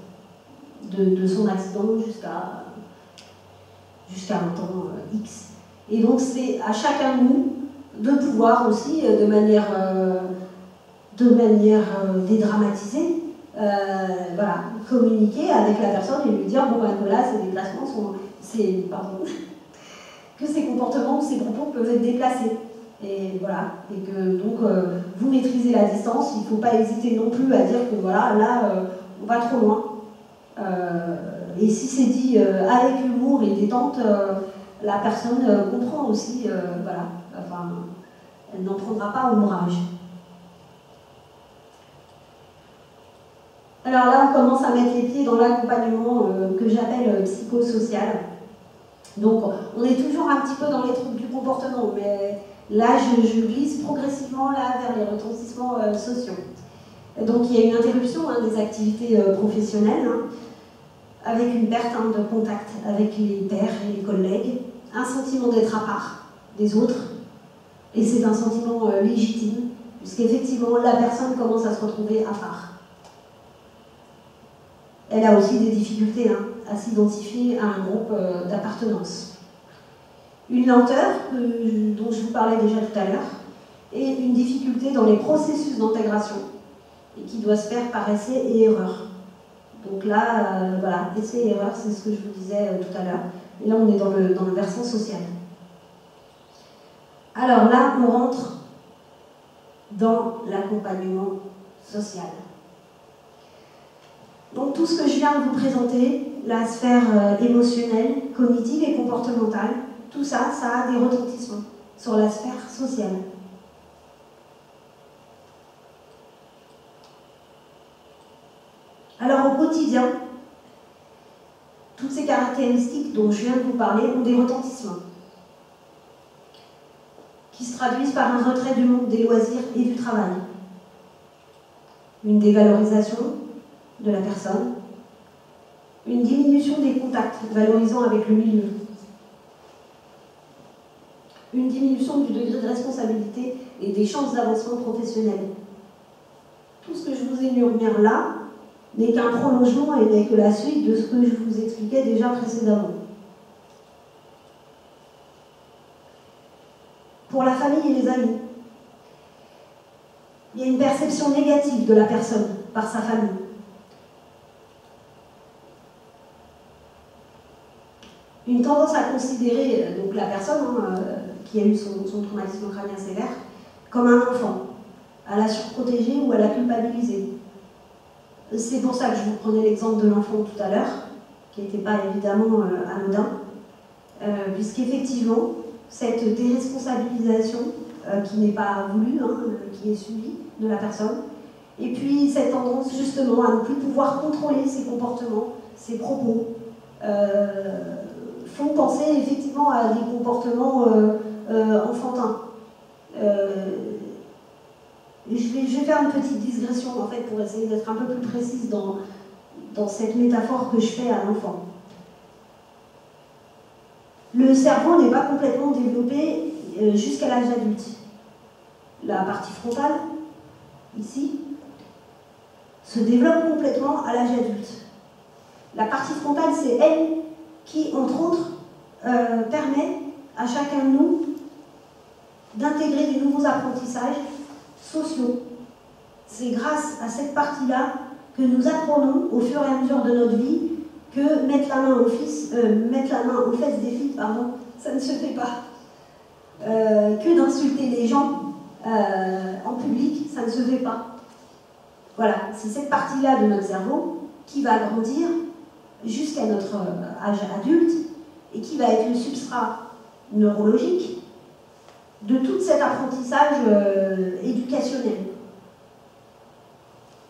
de son accident jusqu'à un temps X. Et donc c'est à chacun de nous de pouvoir aussi, de manière dédramatisée, communiquer avec la personne et lui dire que là, ces déplacements que ces comportements ou ces propos peuvent être déplacés. Et voilà, et que donc vous maîtrisez la distance, il ne faut pas hésiter non plus à dire que on va trop loin. Et si c'est dit avec humour et détente, la personne comprend aussi, elle n'en prendra pas ombrage. Alors là, on commence à mettre les pieds dans l'accompagnement que j'appelle psychosocial. Donc, on est toujours un petit peu dans les troubles du comportement, mais là, je glisse progressivement vers les retentissements sociaux. Donc, il y a une interruption des activités professionnelles, avec une perte de contact avec les pairs et les collègues, un sentiment d'être à part des autres, et c'est un sentiment légitime, puisqu'effectivement, la personne commence à se retrouver à part. Elle a aussi des difficultés à s'identifier à un groupe d'appartenance. Une lenteur, dont je vous parlais déjà tout à l'heure, et une difficulté dans les processus d'intégration, et qui doit se faire par essai et erreur. Donc là, essai et erreur, c'est ce que je vous disais tout à l'heure. Et là, on est dans le versant social. Alors là, on rentre dans l'accompagnement social. Donc tout ce que je viens de vous présenter, la sphère émotionnelle, cognitive et comportementale, tout ça, ça a des retentissements sur la sphère sociale. Alors au quotidien, toutes ces caractéristiques dont je viens de vous parler ont des retentissements qui se traduisent par un retrait du monde des loisirs et du travail, une dévalorisation de la personne, une diminution des contacts valorisants avec le milieu, une diminution du degré de responsabilité et des chances d'avancement professionnel. Tout ce que je vous énumère là n'est qu'un prolongement et n'est que la suite de ce que je vous expliquais déjà précédemment. Pour la famille et les amis, il y a une perception négative de la personne par sa famille. Une tendance à considérer donc la personne qui a eu son traumatisme crânien sévère comme un enfant, à la surprotéger ou à la culpabiliser. C'est pour ça que je vous prenais l'exemple de l'enfant tout à l'heure, qui n'était pas évidemment anodin, puisqu'effectivement, cette déresponsabilisation qui n'est pas voulue, qui est subie de la personne, et puis cette tendance justement à ne plus pouvoir contrôler ses comportements, ses propos, font penser effectivement à des comportements enfantins. Je vais faire une petite digression en fait pour essayer d'être un peu plus précise dans cette métaphore que je fais à l'enfant. Le cerveau n'est pas complètement développé jusqu'à l'âge adulte. La partie frontale, ici, se développe complètement à l'âge adulte. La partie frontale, c'est elle qui, entre autres, permet à chacun de nous d'intégrer de nouveaux apprentissages sociaux. C'est grâce à cette partie-là que nous apprenons au fur et à mesure de notre vie que mettre la main aux fesses des filles, pardon, ça ne se fait pas. Que d'insulter les gens en public, ça ne se fait pas. Voilà, c'est cette partie-là de notre cerveau qui va grandir jusqu'à notre âge adulte et qui va être le substrat neurologique de tout cet apprentissage éducationnel.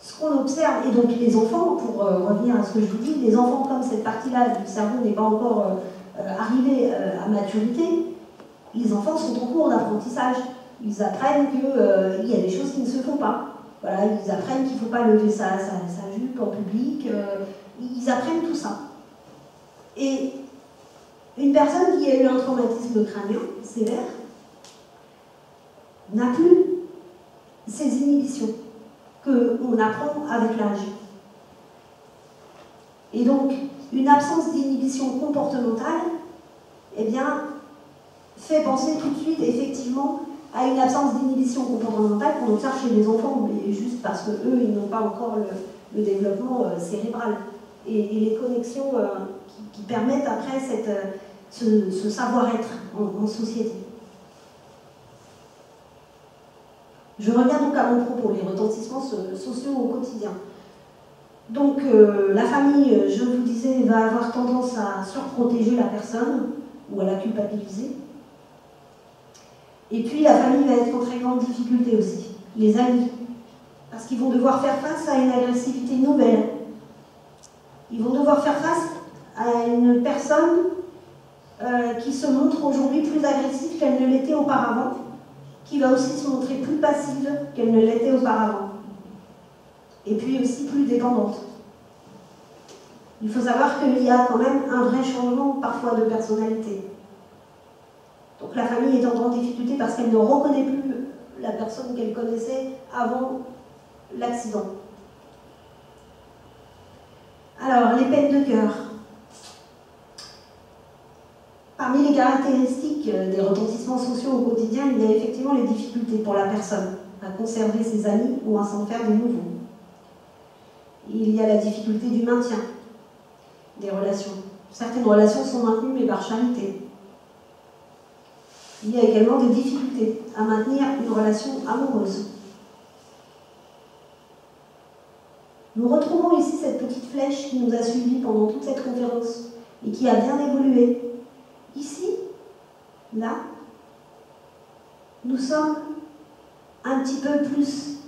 Ce qu'on observe, et donc les enfants, pour revenir à ce que je vous dis, les enfants, comme cette partie-là du cerveau n'est pas encore arrivée à maturité, les enfants sont en cours d'apprentissage. Ils apprennent qu'il y a des choses qui ne se font pas. Voilà, ils apprennent qu'il ne faut pas lever sa jupe en public. Ils apprennent tout ça. Et une personne qui a eu un traumatisme crânien sévère n'a plus ces inhibitions qu'on apprend avec l'âge. Et donc, une absence d'inhibition comportementale, eh bien, fait penser tout de suite, effectivement, à une absence d'inhibition comportementale qu'on observe chez les enfants, mais juste parce qu'eux, ils n'ont pas encore le développement cérébral et les connexions qui permettent après ce savoir-être en société. Je reviens donc à mon propos, les retentissements sociaux au quotidien. Donc la famille, je vous disais, va avoir tendance à surprotéger la personne ou à la culpabiliser. Et puis la famille va être en très grande difficulté aussi, les amis, parce qu'ils vont devoir faire face à une agressivité nouvelle. Ils vont devoir faire face à une personne qui se montre aujourd'hui plus agressive qu'elle ne l'était auparavant, qui va aussi se montrer plus passive qu'elle ne l'était auparavant, et puis aussi plus dépendante. Il faut savoir qu'il y a quand même un vrai changement parfois de personnalité. Donc la famille est en grande difficulté parce qu'elle ne reconnaît plus la personne qu'elle connaissait avant l'accident. Alors, les peines de cœur. Parmi les caractéristiques des retentissements sociaux au quotidien, il y a effectivement les difficultés pour la personne à conserver ses amis ou à s'en faire des nouveaux. Il y a la difficulté du maintien des relations. Certaines relations sont maintenues mais par charité. Il y a également des difficultés à maintenir une relation amoureuse. Nous retrouvons ici cette petite flèche qui nous a suivis pendant toute cette conférence et qui a bien évolué. Ici, là, nous sommes un petit peu plus...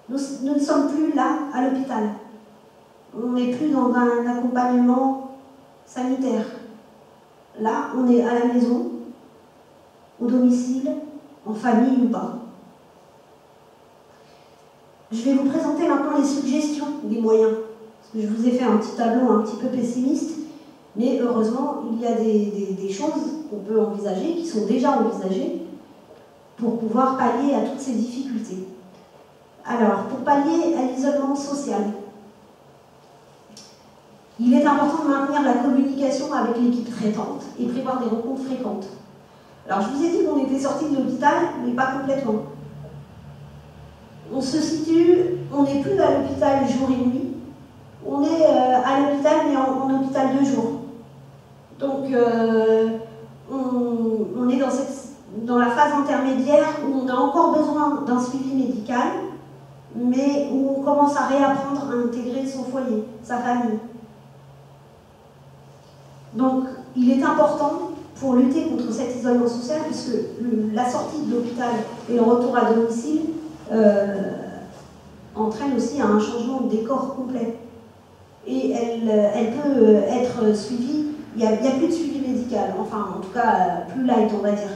nous ne sommes plus là, à l'hôpital. On n'est plus dans un accompagnement sanitaire. Là, on est à la maison, au domicile, en famille ou pas. Je vais vous présenter maintenant les suggestions des moyens. Parce que je vous ai fait un petit tableau un petit peu pessimiste, mais heureusement, il y a des choses qu'on peut envisager, qui sont déjà envisagées, pour pouvoir pallier à toutes ces difficultés. Alors, pour pallier à l'isolement social, il est important de maintenir la communication avec l'équipe traitante et prévoir des rencontres fréquentes. Alors, je vous ai dit qu'on était sorti de l'hôpital, mais pas complètement. On se situe, on n'est plus à l'hôpital jour et nuit, on est à l'hôpital, mais en hôpital de jour. Donc, on est dans la phase intermédiaire où on a encore besoin d'un suivi médical, mais où on commence à réapprendre à intégrer son foyer, sa famille. Donc, il est important, pour lutter contre cet isolement social, puisque la sortie de l'hôpital et le retour à domicile entraîne aussi un changement de décor complet. Et elle peut être suivie, il n'y a plus de suivi médical, enfin en tout cas plus light on va dire.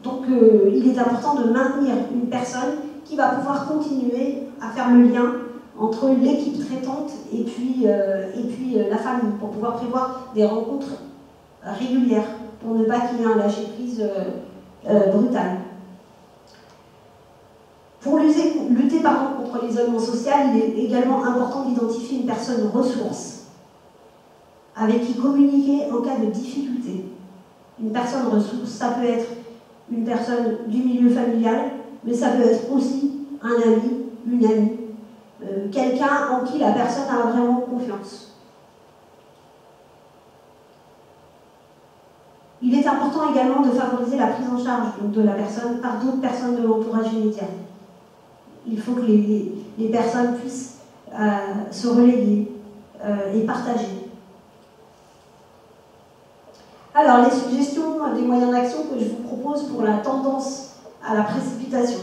Donc il est important de maintenir une personne qui va pouvoir continuer à faire le lien entre l'équipe traitante et puis la famille, pour pouvoir prévoir des rencontres régulières, pour ne pas qu'il y ait un lâcher-prise brutal. Pour lutter contre l'isolement social, il est également important d'identifier une personne ressource avec qui communiquer en cas de difficulté. Une personne ressource, ça peut être une personne du milieu familial, mais ça peut être aussi un ami, une amie, quelqu'un en qui la personne a vraiment confiance. Il est important également de favoriser la prise en charge de la personne par d'autres personnes de l'entourage immédiat. Il faut que les personnes puissent se relayer et partager. Alors, les suggestions des moyens d'action que je vous propose pour la tendance à la précipitation.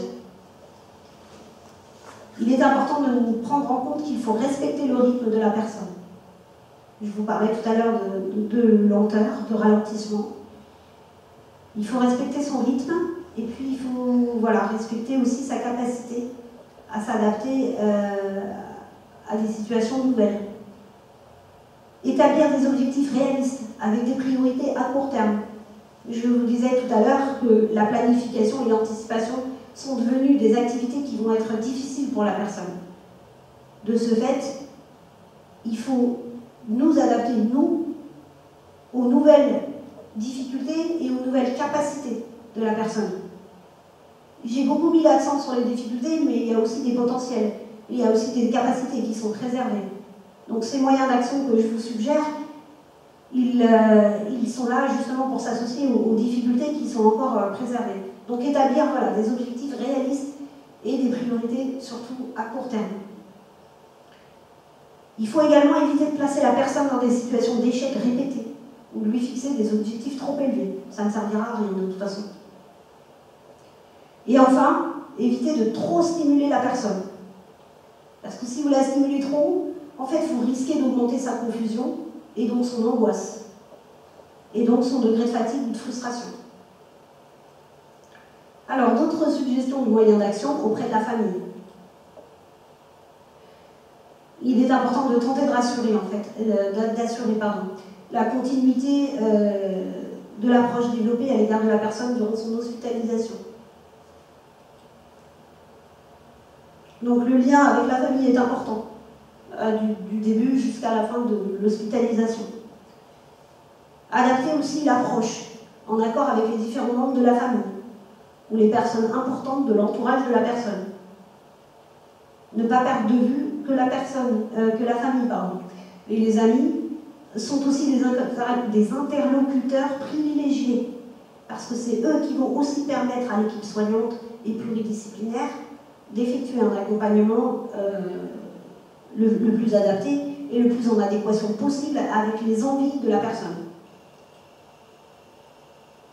Il est important de prendre en compte qu'il faut respecter le rythme de la personne. Je vous parlais tout à l'heure de lenteur, de ralentissement. Il faut respecter son rythme et puis il faut respecter aussi sa capacité à s'adapter à des situations nouvelles. Établir des objectifs réalistes avec des priorités à court terme. Je vous disais tout à l'heure que la planification et l'anticipation sont devenues des activités qui vont être difficiles pour la personne. De ce fait, il faut nous adapter, nous, aux nouvelles difficultés et aux nouvelles capacités de la personne. J'ai beaucoup mis l'accent sur les difficultés, mais il y a aussi des potentiels. Il y a aussi des capacités qui sont préservées. Donc ces moyens d'action que je vous suggère, ils sont là justement pour s'associer aux difficultés qui sont encore préservées. Donc établir des objectifs réalistes et des priorités surtout à court terme. Il faut également éviter de placer la personne dans des situations d'échec répétées ou de lui fixer des objectifs trop élevés. Ça ne servira à rien de toute façon. Et enfin, éviter de trop stimuler la personne. Parce que si vous la stimulez trop, en fait, vous risquez d'augmenter sa confusion et donc son angoisse, et donc son degré de fatigue ou de frustration. Alors, d'autres suggestions de moyens d'action auprès de la famille. Il est important de tenter de rassurer, d'assurer la continuité de l'approche développée à l'égard de la personne durant son hospitalisation. Donc le lien avec la famille est important, du début jusqu'à la fin de l'hospitalisation. Adapter aussi l'approche, en accord avec les différents membres de la famille, ou les personnes importantes de l'entourage de la personne. Ne pas perdre de vue que la famille, et les amis sont aussi des interlocuteurs privilégiés, parce que c'est eux qui vont aussi permettre à l'équipe soignante et pluridisciplinaire d'effectuer un accompagnement le plus adapté et le plus en adéquation possible avec les envies de la personne.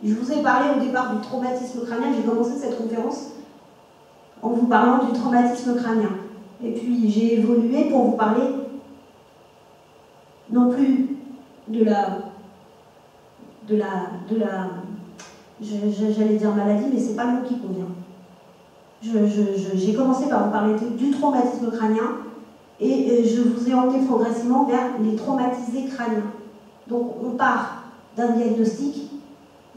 Je vous ai parlé au départ du traumatisme crânien, j'ai commencé cette conférence en vous parlant du traumatisme crânien. Et puis j'ai évolué pour vous parler non plus j'allais dire maladie, mais c'est pas le mot qui convient. J'ai commencé par vous parler du traumatisme crânien et je vous ai emmené progressivement vers les traumatisés crâniens. Donc on part d'un diagnostic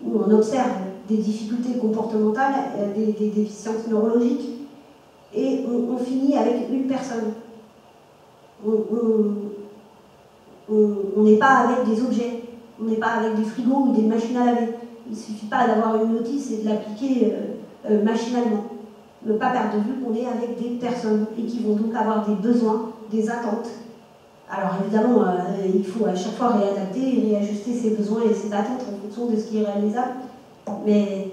où on observe des difficultés comportementales, des déficiences neurologiques, et on finit avec une personne. On n'est pas avec des objets, on n'est pas avec des frigos ou des machines à laver. Il ne suffit pas d'avoir une notice et de l'appliquer machinalement. Ne pas perdre de vue qu'on est avec des personnes et qui vont donc avoir des besoins, des attentes. Alors évidemment, il faut à chaque fois réadapter et réajuster ses besoins et ses attentes en fonction de ce qui est réalisable. Mais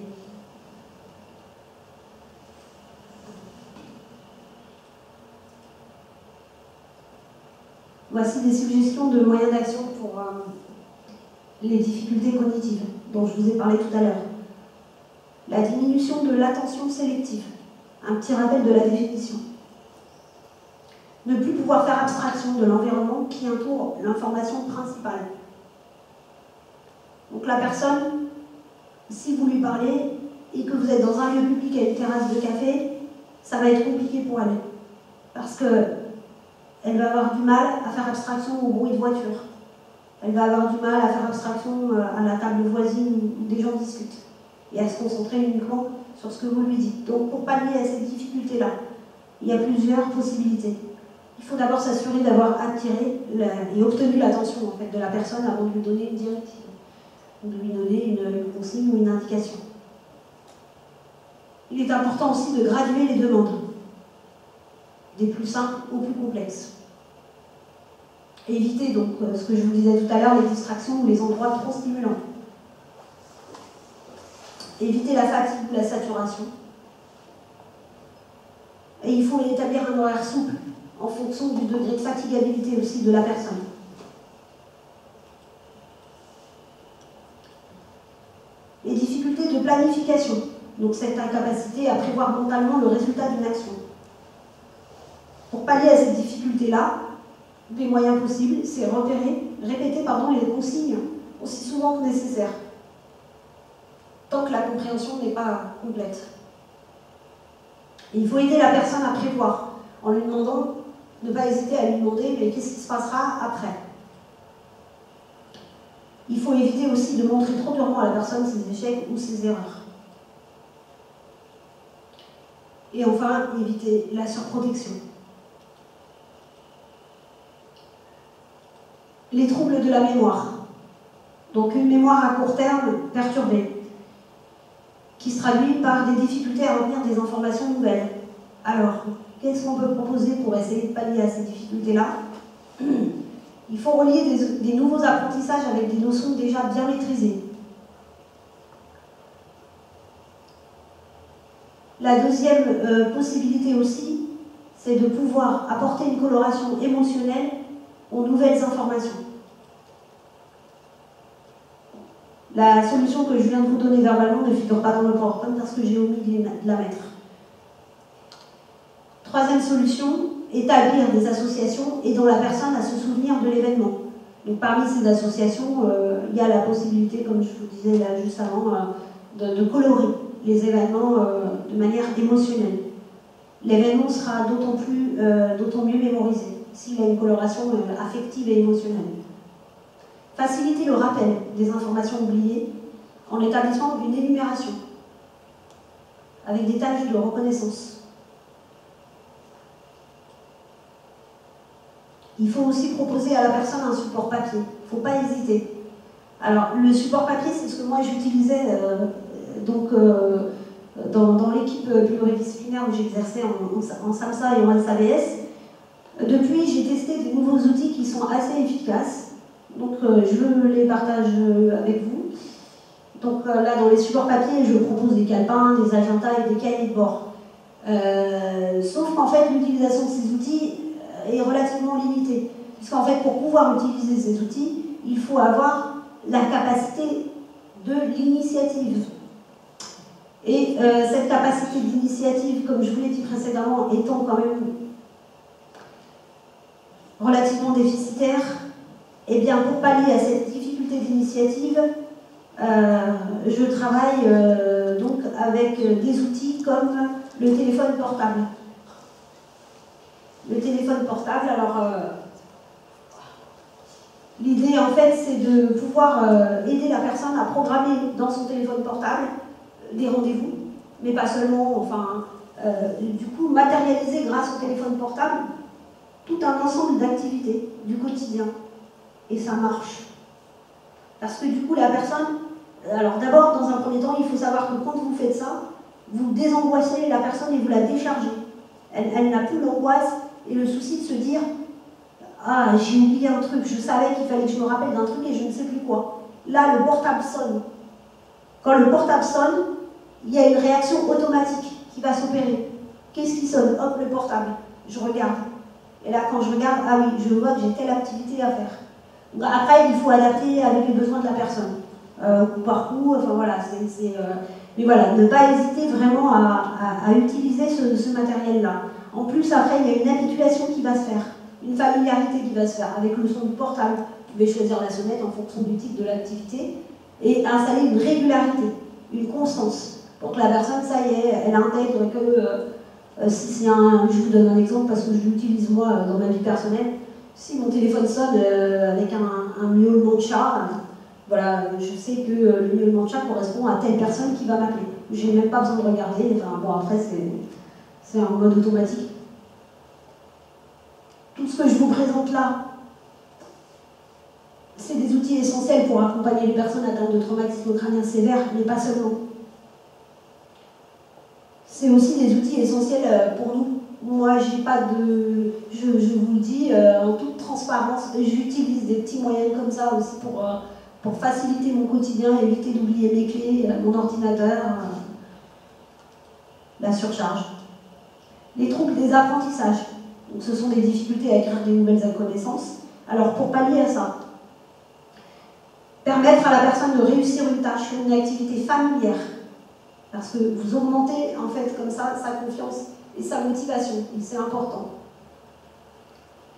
voici des suggestions de moyens d'action pour les difficultés cognitives dont je vous ai parlé tout à l'heure. La diminution de l'attention sélective. Un petit rappel de la définition. Ne plus pouvoir faire abstraction de l'environnement qui entoure l'information principale. Donc la personne, si vous lui parlez et que vous êtes dans un lieu public à une terrasse de café, ça va être compliqué pour elle. Parce qu'elle va avoir du mal à faire abstraction au bruit de voiture. Elle va avoir du mal à faire abstraction à la table voisine où des gens discutent. Et à se concentrer uniquement sur ce que vous lui dites. Donc pour pallier à cette difficulté-là, il y a plusieurs possibilités. Il faut d'abord s'assurer d'avoir attiré et obtenu l'attention en fait, de la personne avant de lui donner une directive, ou de lui donner une consigne ou une indication. Il est important aussi de graduer les demandes, des plus simples aux plus complexes. Éviter donc ce que je vous disais tout à l'heure, les distractions ou les endroits trop stimulants. Éviter la fatigue ou la saturation. Et il faut établir un horaire souple en fonction du degré de fatigabilité aussi de la personne. Les difficultés de planification, donc cette incapacité à prévoir mentalement le résultat d'une action. Pour pallier à cette difficulté-là, des moyens possibles, c'est répéter les consignes aussi souvent que nécessaire, tant que la compréhension n'est pas complète. Et il faut aider la personne à prévoir, en lui demandant, ne pas hésiter à lui demander, mais qu'est-ce qui se passera après? Il faut éviter aussi de montrer trop durement à la personne ses échecs ou ses erreurs. Et enfin, éviter la surprotection. Les troubles de la mémoire. Donc une mémoire à court terme perturbée, qui se traduit par des difficultés à retenir des informations nouvelles. Alors, qu'est-ce qu'on peut proposer pour essayer de pallier à ces difficultés-là? Il faut relier des nouveaux apprentissages avec des notions déjà bien maîtrisées. La deuxième possibilité aussi, c'est de pouvoir apporter une coloration émotionnelle aux nouvelles informations. La solution que je viens de vous donner verbalement ne figure pas dans le PowerPoint parce que j'ai omis de la mettre. Troisième solution, établir des associations aidant la personne à se souvenir de l'événement. Donc parmi ces associations, il y a la possibilité, comme je vous disais là juste avant, de colorer les événements de manière émotionnelle. L'événement sera d'autant mieux mémorisé s'il y a une coloration affective et émotionnelle. Faciliter le rappel des informations oubliées en établissant une énumération avec des tâches de reconnaissance. Il faut aussi proposer à la personne un support papier. Il ne faut pas hésiter. Alors, le support papier, c'est ce que moi j'utilisais dans l'équipe pluridisciplinaire où j'exerçais en SAMSA et en SAVS. Depuis, j'ai testé des nouveaux outils qui sont assez efficaces. Donc, je les partage avec vous. Donc, là, dans les supports papier, je propose des calepins, des agendas et des cahiers de bord. Sauf qu'en fait, l'utilisation de ces outils est relativement limitée. Puisqu'en fait, pour pouvoir utiliser ces outils, il faut avoir la capacité de l'initiative. Et cette capacité d'initiative, comme je vous l'ai dit précédemment, étant quand même relativement déficitaire, et bien pour pallier à cette difficulté d'initiative, je travaille donc avec des outils comme le téléphone portable. Le téléphone portable, alors l'idée en fait c'est de pouvoir aider la personne à programmer dans son téléphone portable des rendez-vous, mais pas seulement, du coup matérialiser grâce au téléphone portable tout un ensemble d'activités du quotidien. Et ça marche. Parce que du coup la personne, alors d'abord dans un premier temps il faut savoir que quand vous faites ça, vous désangoissez la personne et vous la déchargez. Elle n'a plus l'angoisse et le souci de se dire « Ah, j'ai oublié un truc, je savais qu'il fallait que je me rappelle d'un truc et je ne sais plus quoi. » Là, le portable sonne. Quand le portable sonne, il y a une réaction automatique qui va s'opérer. Qu'est-ce qui sonne? Hop, le portable. Je regarde. Et là, quand je regarde, ah oui, je vois que j'ai telle activité à faire. Donc, après, il faut adapter avec les besoins de la personne. Coup par coup, voilà. Mais voilà, ne pas hésiter vraiment à utiliser ce matériel-là. En plus, après, il y a une habituation qui va se faire, une familiarité qui va se faire avec le son du portable. Vous pouvez choisir la sonnette en fonction du type de l'activité et installer une régularité, une constance, pour que la personne, ça y est, elle intègre que je vous donne un exemple parce que je l'utilise moi dans ma vie personnelle. Si mon téléphone sonne avec un miaulement de chat, voilà, je sais que le miaulement de chat correspond à telle personne qui va m'appeler. j'ai même pas besoin de regarder, enfin bon après c'est en mode automatique. Tout ce que je vous présente là, c'est des outils essentiels pour accompagner les personnes atteintes de traumatisme crânien sévère, mais pas seulement. C'est aussi des outils essentiels pour nous. Moi, j'ai pas de... Je vous le dis en toute transparence, j'utilise des petits moyens comme ça aussi pour faciliter mon quotidien, éviter d'oublier mes clés, mon ordinateur, la surcharge. Les troubles des apprentissages. Donc, ce sont des difficultés à écrire des nouvelles connaissances. Alors, pour pallier à ça, permettre à la personne de réussir une tâche, une activité familière, parce que vous augmentez en fait comme ça sa confiance et sa motivation, et c'est important.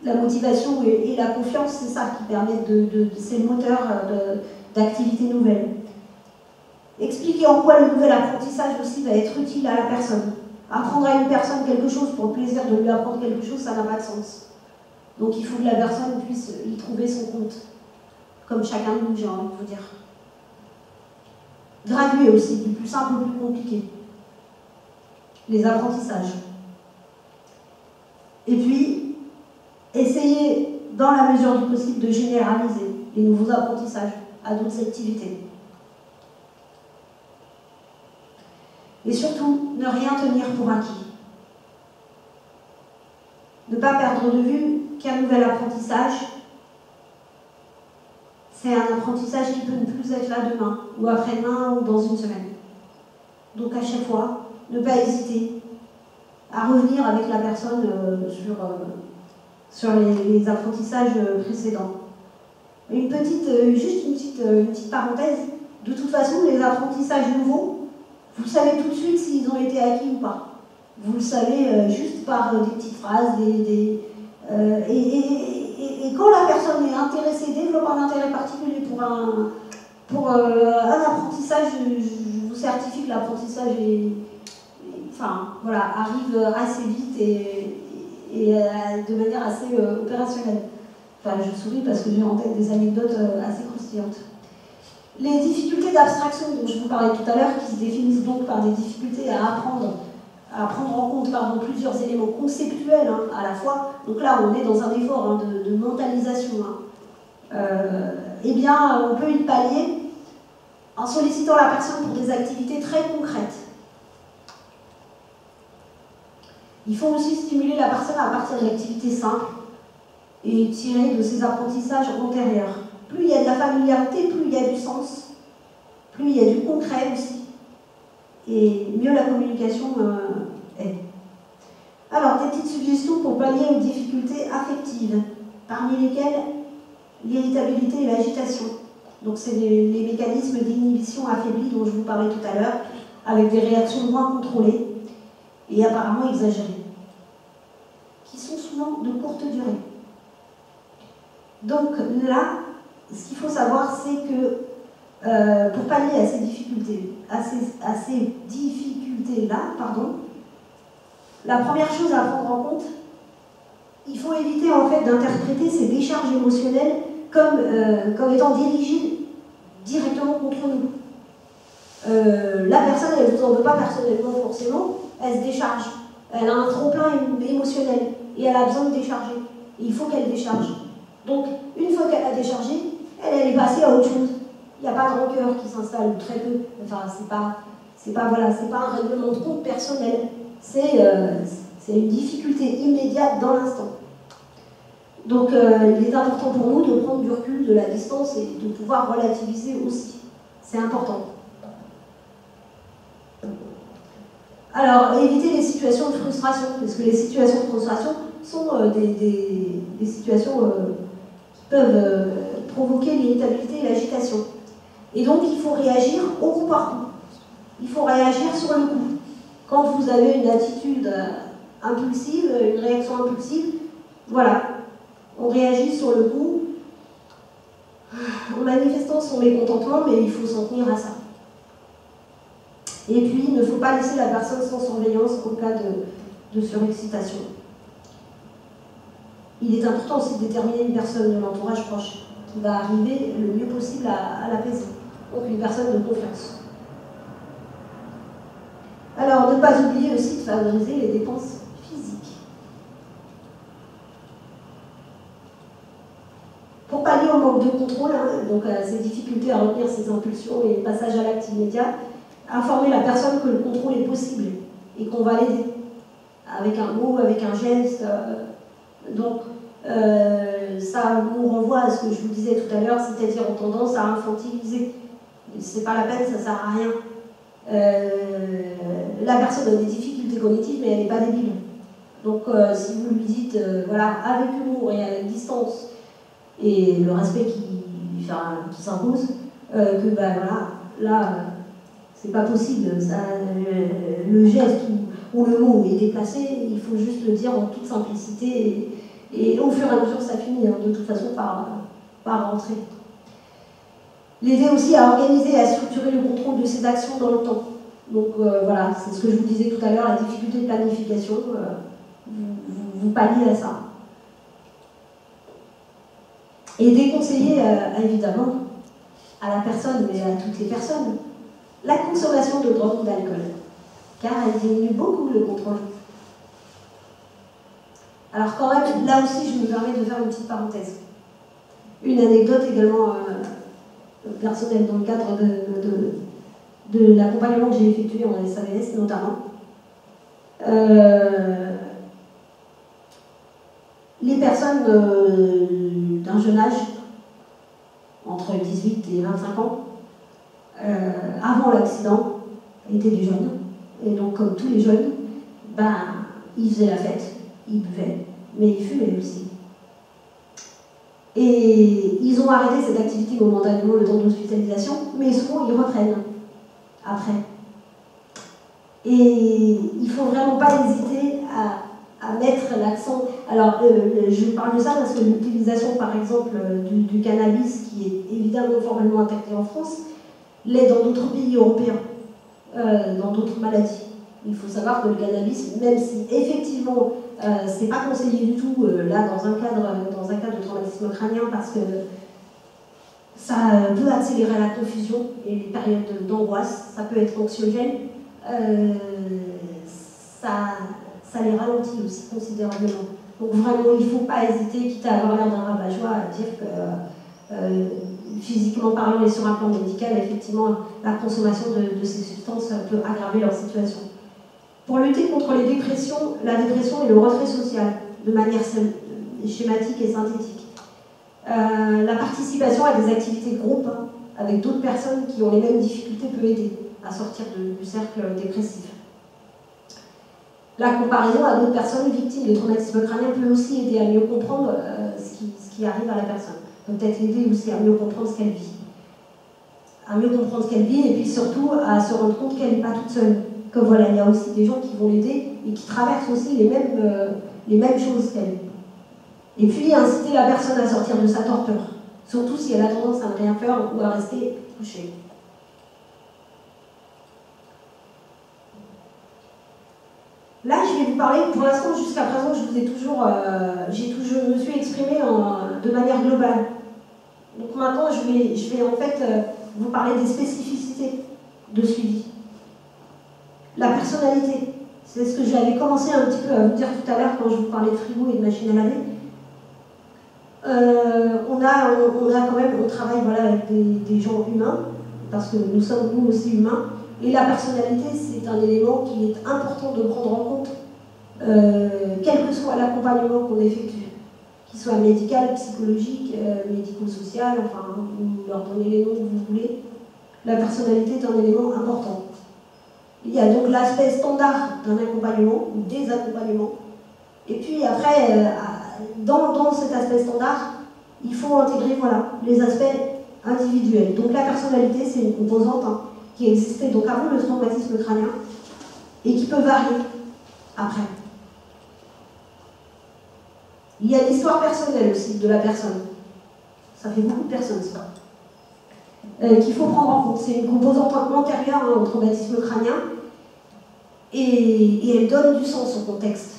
La motivation et la confiance, c'est ça qui permet c'est le moteur d'activités nouvelles. Expliquer en quoi le nouvel apprentissage aussi va être utile à la personne. Apprendre à une personne quelque chose pour le plaisir de lui apprendre quelque chose, ça n'a pas de sens. Donc il faut que la personne puisse y trouver son compte. Comme chacun de nous, j'ai envie de vous dire. Graduer aussi, du plus simple au plus compliqué. Les apprentissages. Et puis, essayer, dans la mesure du possible, de généraliser les nouveaux apprentissages à d'autres activités. Et surtout, ne rien tenir pour acquis. Ne pas perdre de vue qu'un nouvel apprentissage, c'est un apprentissage qui peut ne plus être là demain, ou après-demain, ou dans une semaine. Donc à chaque fois, ne pas hésiter à revenir avec la personne sur les apprentissages précédents. Juste une petite parenthèse, de toute façon, les apprentissages nouveaux, vous savez tout de suite s'ils ont été acquis ou pas. Vous le savez juste par des petites phrases, et quand la personne est intéressée, développe un intérêt particulier pour un apprentissage, je vous certifie que l'apprentissage arrive assez vite et de manière assez opérationnelle. Enfin, je souris parce que j'ai en tête des anecdotes assez croustillantes. Les difficultés d'abstraction dont je vous parlais tout à l'heure, qui se définissent donc par des difficultés à prendre en compte plusieurs éléments conceptuels à la fois. Donc là, on est dans un effort de mentalisation. Eh bien, on peut y pallier en sollicitant la personne pour des activités très concrètes. Il faut aussi stimuler la personne à partir d'activités simples et tirer de ses apprentissages antérieurs. Plus il y a de la familiarité, plus il y a du sens, plus il y a du concret aussi, et mieux la communication est. Alors, des petites suggestions pour pallier aux difficultés affectives, parmi lesquelles l'irritabilité et l'agitation. Donc, c'est les mécanismes d'inhibition affaiblis dont je vous parlais tout à l'heure, avec des réactions moins contrôlées et apparemment exagérées, qui sont souvent de courte durée. Donc là, ce qu'il faut savoir, c'est que pour pallier à ces difficultés-là, la première chose à prendre en compte, il faut éviter en fait d'interpréter ces décharges émotionnelles comme étant dirigées directement contre nous. La personne, elle ne vous en veut pas personnellement forcément, elle se décharge. Elle a un trop-plein émotionnel et elle a besoin de décharger. Et il faut qu'elle décharge. Donc, une fois qu'elle a déchargé, elle est passée à autre chose. Il n'y a pas de rancœur qui s'installe, ou très peu. Enfin, c'est pas un règlement de compte personnel. C'est une difficulté immédiate dans l'instant. Donc, il est important pour nous de prendre du recul, de la distance et de pouvoir relativiser aussi. C'est important. Alors, éviter les situations de frustration, parce que les situations de frustration sont des situations qui peuvent provoquer l'irritabilité et l'agitation. Et donc, il faut réagir au coup par coup. Il faut réagir sur le coup. Quand vous avez une attitude impulsive, une réaction impulsive, voilà, on réagit sur le coup en manifestant son mécontentement, mais il faut s'en tenir à ça. Et puis, il ne faut pas laisser la personne sans surveillance en cas de surexcitation. Il est important aussi de déterminer une personne de l'entourage proche qui va arriver le mieux possible à l'apaiser. Donc une personne de confiance. Alors, ne pas oublier aussi de favoriser les dépenses physiques. Pour pallier au manque de contrôle, hein, donc à ces difficultés à retenir ses impulsions et passage à l'acte immédiat, informer la personne que le contrôle est possible et qu'on va l'aider avec un mot, avec un geste. Donc, ça nous renvoie à ce que je vous disais tout à l'heure, c'est-à-dire en tendance à infantiliser. C'est pas la peine, ça sert à rien. La personne a des difficultés cognitives, mais elle n'est pas débile. Donc, si vous lui dites, voilà, avec humour et avec distance, et le respect qui s'impose, que ben voilà, là, c'est pas possible. Ça, le geste ou le mot est déplacé, il faut juste le dire en toute simplicité, et au fur et à mesure, ça finit, hein, de toute façon, par rentrer. L'aider aussi à organiser et à structurer le contrôle de ses actions dans le temps. Donc voilà, c'est ce que je vous disais tout à l'heure, la difficulté de planification, vous palliez à ça. Et déconseiller, évidemment, à la personne, mais à toutes les personnes, la consommation de drogue ou d'alcool, car elle diminue beaucoup le contrôle. Alors quand même, là aussi, je me permets de faire une petite parenthèse. Une anecdote également personnelle dans le cadre de l'accompagnement que j'ai effectué en SAVS notamment. Les personnes d'un jeune âge, entre 18 et 25 ans, avant l'accident, étaient des jeunes. Et donc, comme tous les jeunes, ben, ils faisaient la fête, ils buvaient, mais ils fumaient aussi. Et ils ont arrêté cette activité momentanément le temps de l'hospitalisation, mais souvent ils reprennent après. Et il ne faut vraiment pas hésiter à mettre l'accent. Alors, je parle de ça parce que l'utilisation, par exemple, du cannabis, qui est évidemment formellement interdit en France, l'est dans d'autres pays européens, dans d'autres maladies. Il faut savoir que le cannabis, même si effectivement c'est pas conseillé du tout là dans un cadre de traumatisme crânien, parce que ça peut accélérer la confusion et les périodes d'angoisse, ça peut être anxiogène, ça les ralentit aussi considérablement. Donc vraiment, il ne faut pas hésiter, quitte à avoir l'air d'un rabat-joie, à dire que physiquement parlant et sur un plan médical, effectivement, la consommation de ces substances peut aggraver leur situation. Pour lutter contre les dépressions, la dépression et le retrait social, de manière schématique et synthétique, la participation à des activités de groupe avec d'autres personnes qui ont les mêmes difficultés peut aider à sortir du cercle dépressif. La comparaison à d'autres personnes victimes de traumatisme crânien peut aussi aider à mieux comprendre ce qui arrive à la personne. Peut-être aider aussi à mieux comprendre ce qu'elle vit. À mieux comprendre ce qu'elle vit et puis surtout à se rendre compte qu'elle n'est pas toute seule. Que voilà, il y a aussi des gens qui vont l'aider et qui traversent aussi les mêmes choses qu'elle. Et puis inciter la personne à sortir de sa torpeur, surtout si elle a tendance à ne rien faire ou à rester couchée. Là, je vais vous parler, pour l'instant, jusqu'à présent, je me suis exprimée de manière globale. Donc maintenant, je vais en fait vous parler des spécificités de suivi. La personnalité, c'est ce que j'avais commencé un petit peu à vous dire tout à l'heure quand je vous parlais de frigo et de machine à laver. On travaille voilà, avec des gens humains, parce que nous sommes nous aussi humains, et la personnalité, c'est un élément qui est important de prendre en compte, quel que soit l'accompagnement qu'on effectue, qu'il soit médical, psychologique, médico-social, enfin, vous leur donnez les noms que vous voulez. La personnalité est un élément important. Il y a donc l'aspect standard d'un accompagnement, ou des accompagnements, et puis après, dans cet aspect standard, il faut intégrer voilà, les aspects individuels. Donc la personnalité, c'est une composante qui existait donc avant le traumatisme crânien et qui peut varier après. Il y a l'histoire personnelle aussi de la personne. Ça fait beaucoup de personnes, ça. Qu'il faut prendre en compte. C'est une composante antérieure au traumatisme crânien et elle donne du sens au contexte.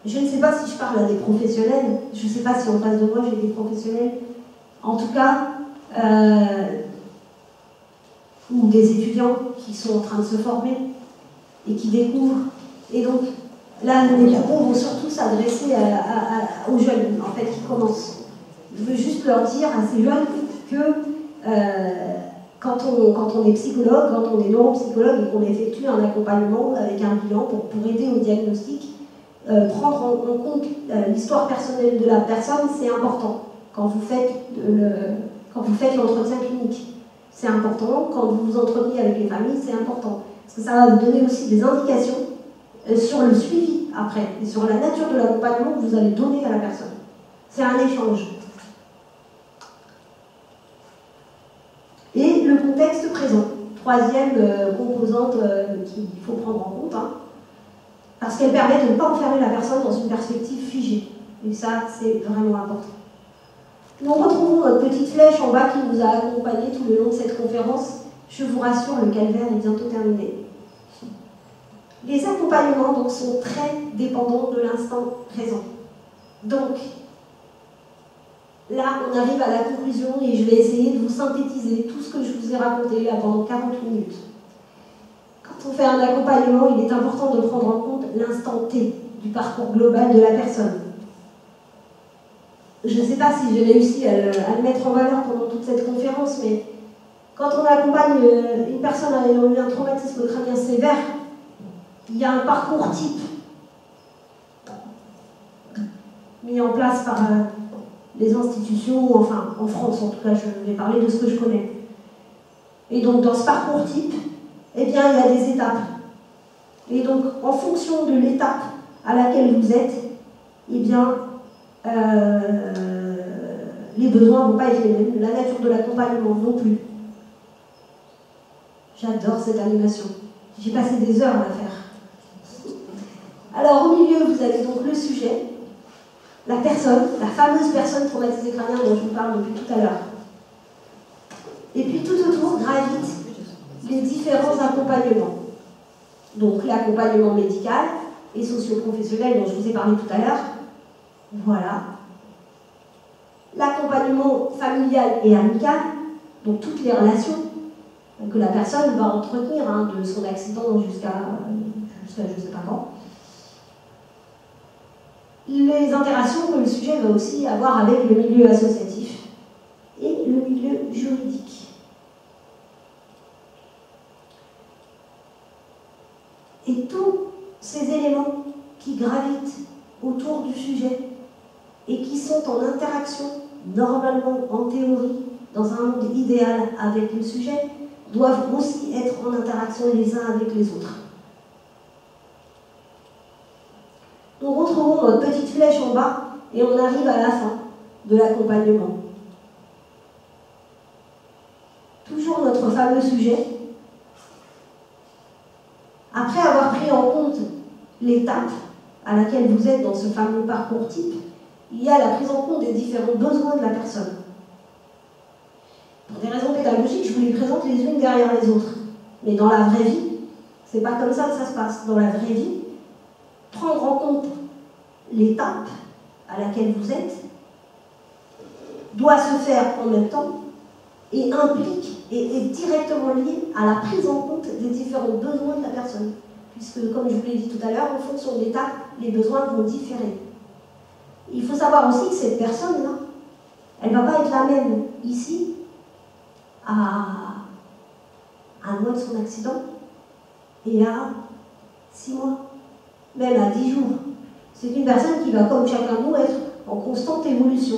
Je ne sais pas si je parle à des professionnels, je ne sais pas si en face de moi j'ai des professionnels, en tout cas, ou des étudiants qui sont en train de se former. et qui découvrent. Et donc, là, les propos vont surtout s'adresser aux jeunes, en fait, qui commencent. Je veux juste leur dire à ces jeunes que quand on est psychologue, quand on est neuropsychologue et qu'on effectue un accompagnement avec un bilan pour aider au diagnostic, prendre en compte l'histoire personnelle de la personne, c'est important quand vous faites l'entretien clinique. C'est important quand vous vous entreteniez avec les familles, c'est important. Parce que ça va vous donner aussi des indications sur le suivi après, et sur la nature de l'accompagnement que vous allez donner à la personne. C'est un échange. Et le contexte présent, troisième composante qu'il faut prendre en compte, hein, parce qu'elle permet de ne pas enfermer la personne dans une perspective figée. Et ça, c'est vraiment important. Nous retrouvons notre petite flèche en bas qui nous a accompagnés tout le long de cette conférence. Je vous rassure, le calvaire est bientôt terminé. Les accompagnements donc, sont très dépendants de l'instant présent. Donc, là, on arrive à la conclusion et je vais essayer de vous synthétiser tout ce que je vous ai raconté là pendant 40 minutes. Quand on fait un accompagnement, il est important de prendre en compte l'instant T du parcours global de la personne. Je ne sais pas si j'ai réussi à le mettre en valeur pendant toute cette conférence, mais quand on accompagne une personne ayant eu un traumatisme crânien sévère, il y a un parcours type mis en place par les institutions, enfin en France en tout cas, je vais parler de ce que je connais. Et donc dans ce parcours type, eh bien il y a des étapes. Et donc en fonction de l'étape à laquelle vous êtes, eh bien les besoins ne vont pas être les mêmes, la nature de l'accompagnement non plus. J'adore cette animation. J'ai passé des heures à la faire. Alors au milieu, vous avez donc le sujet, la personne, la fameuse personne traumatisée crânienne dont je vous parle depuis tout à l'heure. Et puis tout autour gravitent les différents accompagnements. Donc l'accompagnement médical et socio-professionnel dont je vous ai parlé tout à l'heure. Voilà. L'accompagnement familial et amical, donc toutes les relations que la personne va entretenir, de son accident jusqu'à je ne sais pas quand. Les interactions que le sujet va aussi avoir avec le milieu associatif et le milieu juridique. Et tous ces éléments qui gravitent autour du sujet et qui sont en interaction, normalement en théorie, dans un monde idéal avec le sujet, doivent aussi être en interaction les uns avec les autres. Nous retrouvons notre petite flèche en bas et on arrive à la fin de l'accompagnement. Toujours notre fameux sujet. Après avoir pris en compte l'étape à laquelle vous êtes dans ce fameux parcours type, il y a la prise en compte des différents besoins de la personne. Pour des raisons pédagogiques, je vous les présente les unes derrière les autres. Mais dans la vraie vie, c'est pas comme ça que ça se passe. Dans la vraie vie, prendre en compte l'étape à laquelle vous êtes doit se faire en même temps et implique et est directement lié à la prise en compte des différents besoins de la personne. Puisque, comme je vous l'ai dit tout à l'heure, en fonction de l'étape, les besoins vont différer. Il faut savoir aussi que cette personne-là, elle ne va pas être la même ici à un mois de son accident et à 6 mois, même à 10 jours. C'est une personne qui va, comme chacun de nous, être en constante évolution.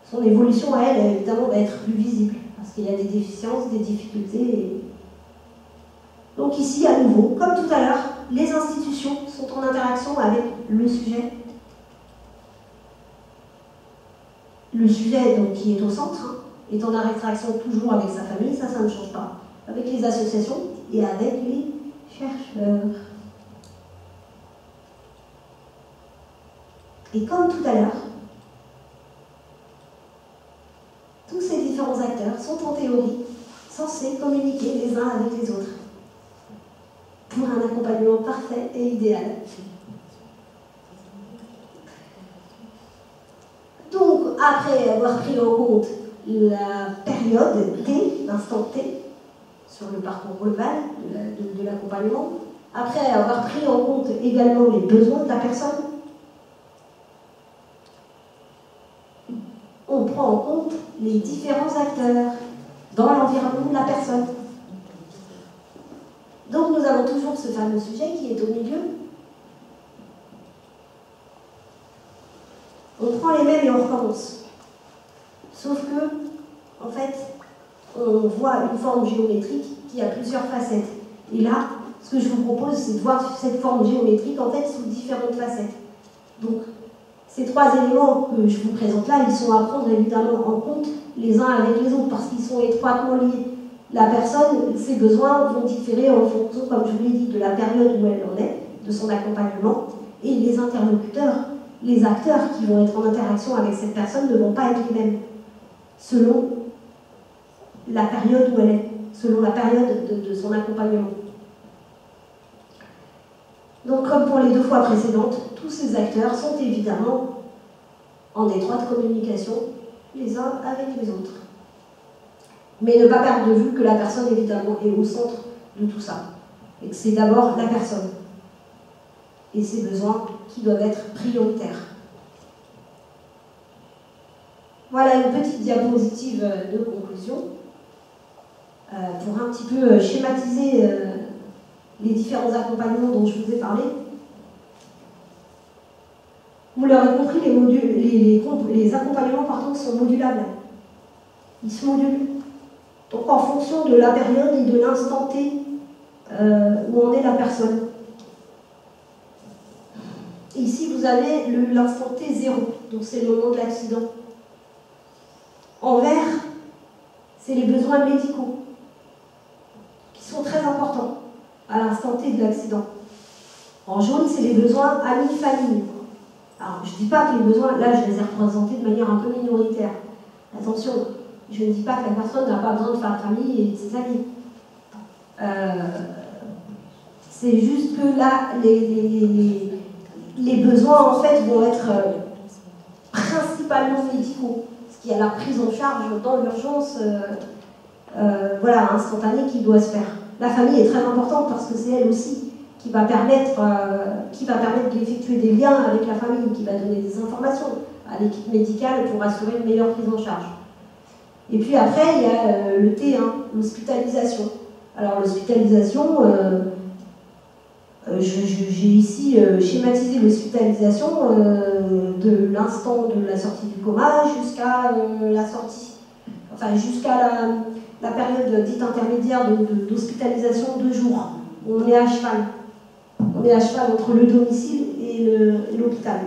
Son évolution à elle, évidemment, va être plus visible, parce qu'il y a des déficiences, des difficultés. Donc ici, à nouveau, comme tout à l'heure, les institutions sont en interaction avec le sujet. Le sujet, donc, qui est au centre, est en interaction toujours avec sa famille, ça ne change pas. Avec les associations et avec les chercheurs. Et comme tout à l'heure, tous ces différents acteurs sont en théorie censés communiquer les uns avec les autres pour un accompagnement parfait et idéal. Donc, après avoir pris en compte la période T, l'instant T, sur le parcours global de l'accompagnement. Après avoir pris en compte également les besoins de la personne, on prend en compte les différents acteurs dans l'environnement de la personne. Donc nous avons toujours ce fameux sujet qui est au milieu. On prend les mêmes et on recommence. Sauf que, en fait, on voit une forme géométrique qui a plusieurs facettes. Et là, ce que je vous propose, c'est de voir cette forme géométrique, en fait, sous différentes facettes. Donc, ces trois éléments que je vous présente là, ils sont à prendre évidemment en compte les uns avec les autres, parce qu'ils sont étroitement liés. La personne, ses besoins vont différer en fonction, comme je vous l'ai dit, de la période où elle en est, de son accompagnement, et les interlocuteurs, les acteurs qui vont être en interaction avec cette personne ne vont pas être les mêmes, selon la période où elle est, selon la période de son accompagnement. Donc, comme pour les 2 fois précédentes, tous ces acteurs sont évidemment en étroite communication les uns avec les autres. Mais ne pas perdre de vue que la personne, évidemment, est au centre de tout ça. Et que c'est d'abord la personne et ses besoins qui doivent être prioritaires. Voilà une petite diapositive de conclusion pour un petit peu schématiser les différents accompagnements dont je vous ai parlé. Vous l'aurez compris, les accompagnements sont modulables. Ils se modulent. Donc en fonction de la période et de l'instant T où en est la personne. Et ici, vous avez l'instant T 0, donc c'est le moment de l'accident. En vert, c'est les besoins médicaux, qui sont très importants à l'instant T de l'accident. En jaune, c'est les besoins amis-famille. Alors, je ne dis pas que les besoins, là, je les ai représentés de manière un peu minoritaire. Attention, je ne dis pas que la personne n'a pas besoin de faire famille et de ses amis. C'est juste que là, les besoins, en fait, vont être principalement médicaux. Parce qu'il y a la prise en charge dans l'urgence voilà, instantanée qui doit se faire. La famille est très importante parce que c'est elle aussi qui va permettre d'effectuer des liens avec la famille, qui va donner des informations à l'équipe médicale pour assurer une meilleure prise en charge. Et puis après, il y a le T1, l'hospitalisation. Alors l'hospitalisation, j'ai ici schématisé l'hospitalisation de l'instant de la sortie du coma jusqu'à la sortie, enfin jusqu'à la période dite intermédiaire d'hospitalisation 2 jours, où on est à cheval. On est à cheval entre le domicile et l'hôpital.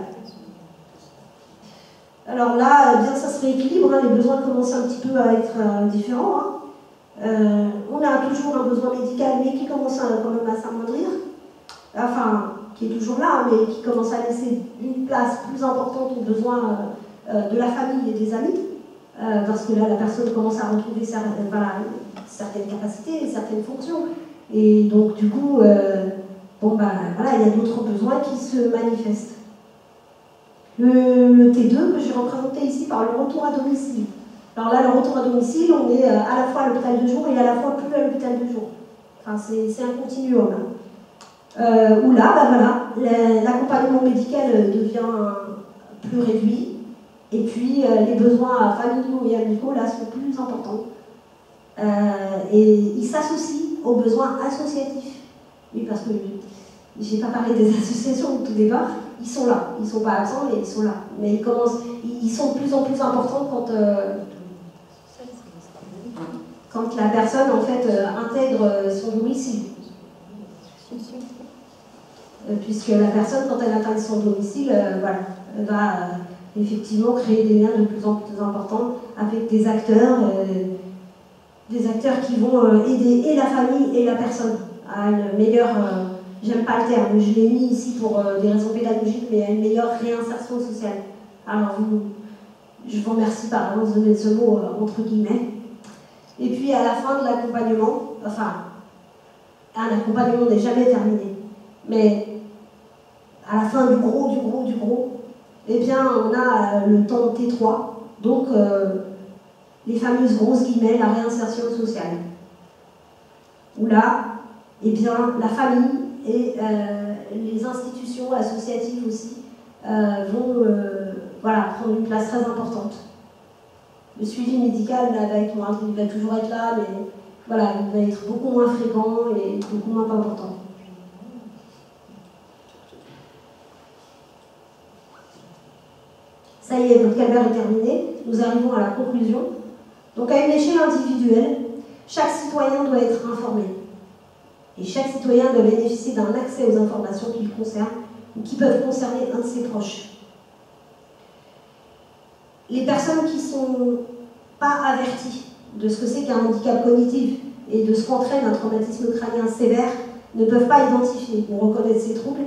Alors là, bien ça se rééquilibre, hein, les besoins commencent un petit peu à être différents. Hein. On a toujours un besoin médical, mais qui commence quand même à s'amoindrir. Enfin, qui est toujours là, mais qui commence à laisser une place plus importante aux besoins de la famille et des amis. Parce que là, la personne commence à retrouver certaines capacités, certaines fonctions. Et donc, du coup, voilà, il y a d'autres besoins qui se manifestent. Le T2 que j'ai représenté ici par le retour à domicile. Alors là, le retour à domicile, on est à la fois à l'hôpital de jour et à la fois plus à l'hôpital de jour. Enfin, c'est un continuum. Où là, voilà, l'accompagnement médical devient plus réduit. Et puis, les besoins familiaux et amicaux, là, sont plus importants. Et ils s'associent aux besoins associatifs. Oui, parce que je n'ai pas parlé des associations au tout départ. Ils sont là. Ils ne sont pas absents, mais ils sont là. Mais ils sont de plus en plus importants quand la personne, en fait, intègre son domicile. Puisque la personne, quand elle atteint son domicile, voilà, va effectivement créer des liens de plus en plus importants avec des acteurs qui vont aider et la famille et la personne à une meilleure, j'aime pas le terme, je l'ai mis ici pour des raisons pédagogiques, mais à une meilleure réinsertion sociale. Alors je vous remercie par avance de mettre ce mot entre guillemets. Et puis à la fin de l'accompagnement, enfin, un accompagnement n'est jamais terminé, mais à la fin du gros, eh bien, on a le temps T3, donc les fameuses grosses guillemets, la réinsertion sociale. où là, eh bien, la famille et les institutions associatives aussi vont voilà, prendre une place très importante. Le suivi médical là, il va toujours être là, mais voilà, il va être beaucoup moins fréquent et beaucoup moins important. Ça y est, notre calvaire est terminé. Nous arrivons à la conclusion. Donc, à une échelle individuelle, chaque citoyen doit être informé. Et chaque citoyen doit bénéficier d'un accès aux informations qui le concernent ou qui peuvent concerner un de ses proches. Les personnes qui ne sont pas averties de ce que c'est qu'un handicap cognitif et de ce qu'entraîne un traumatisme crânien sévère ne peuvent pas identifier ou reconnaître ces troubles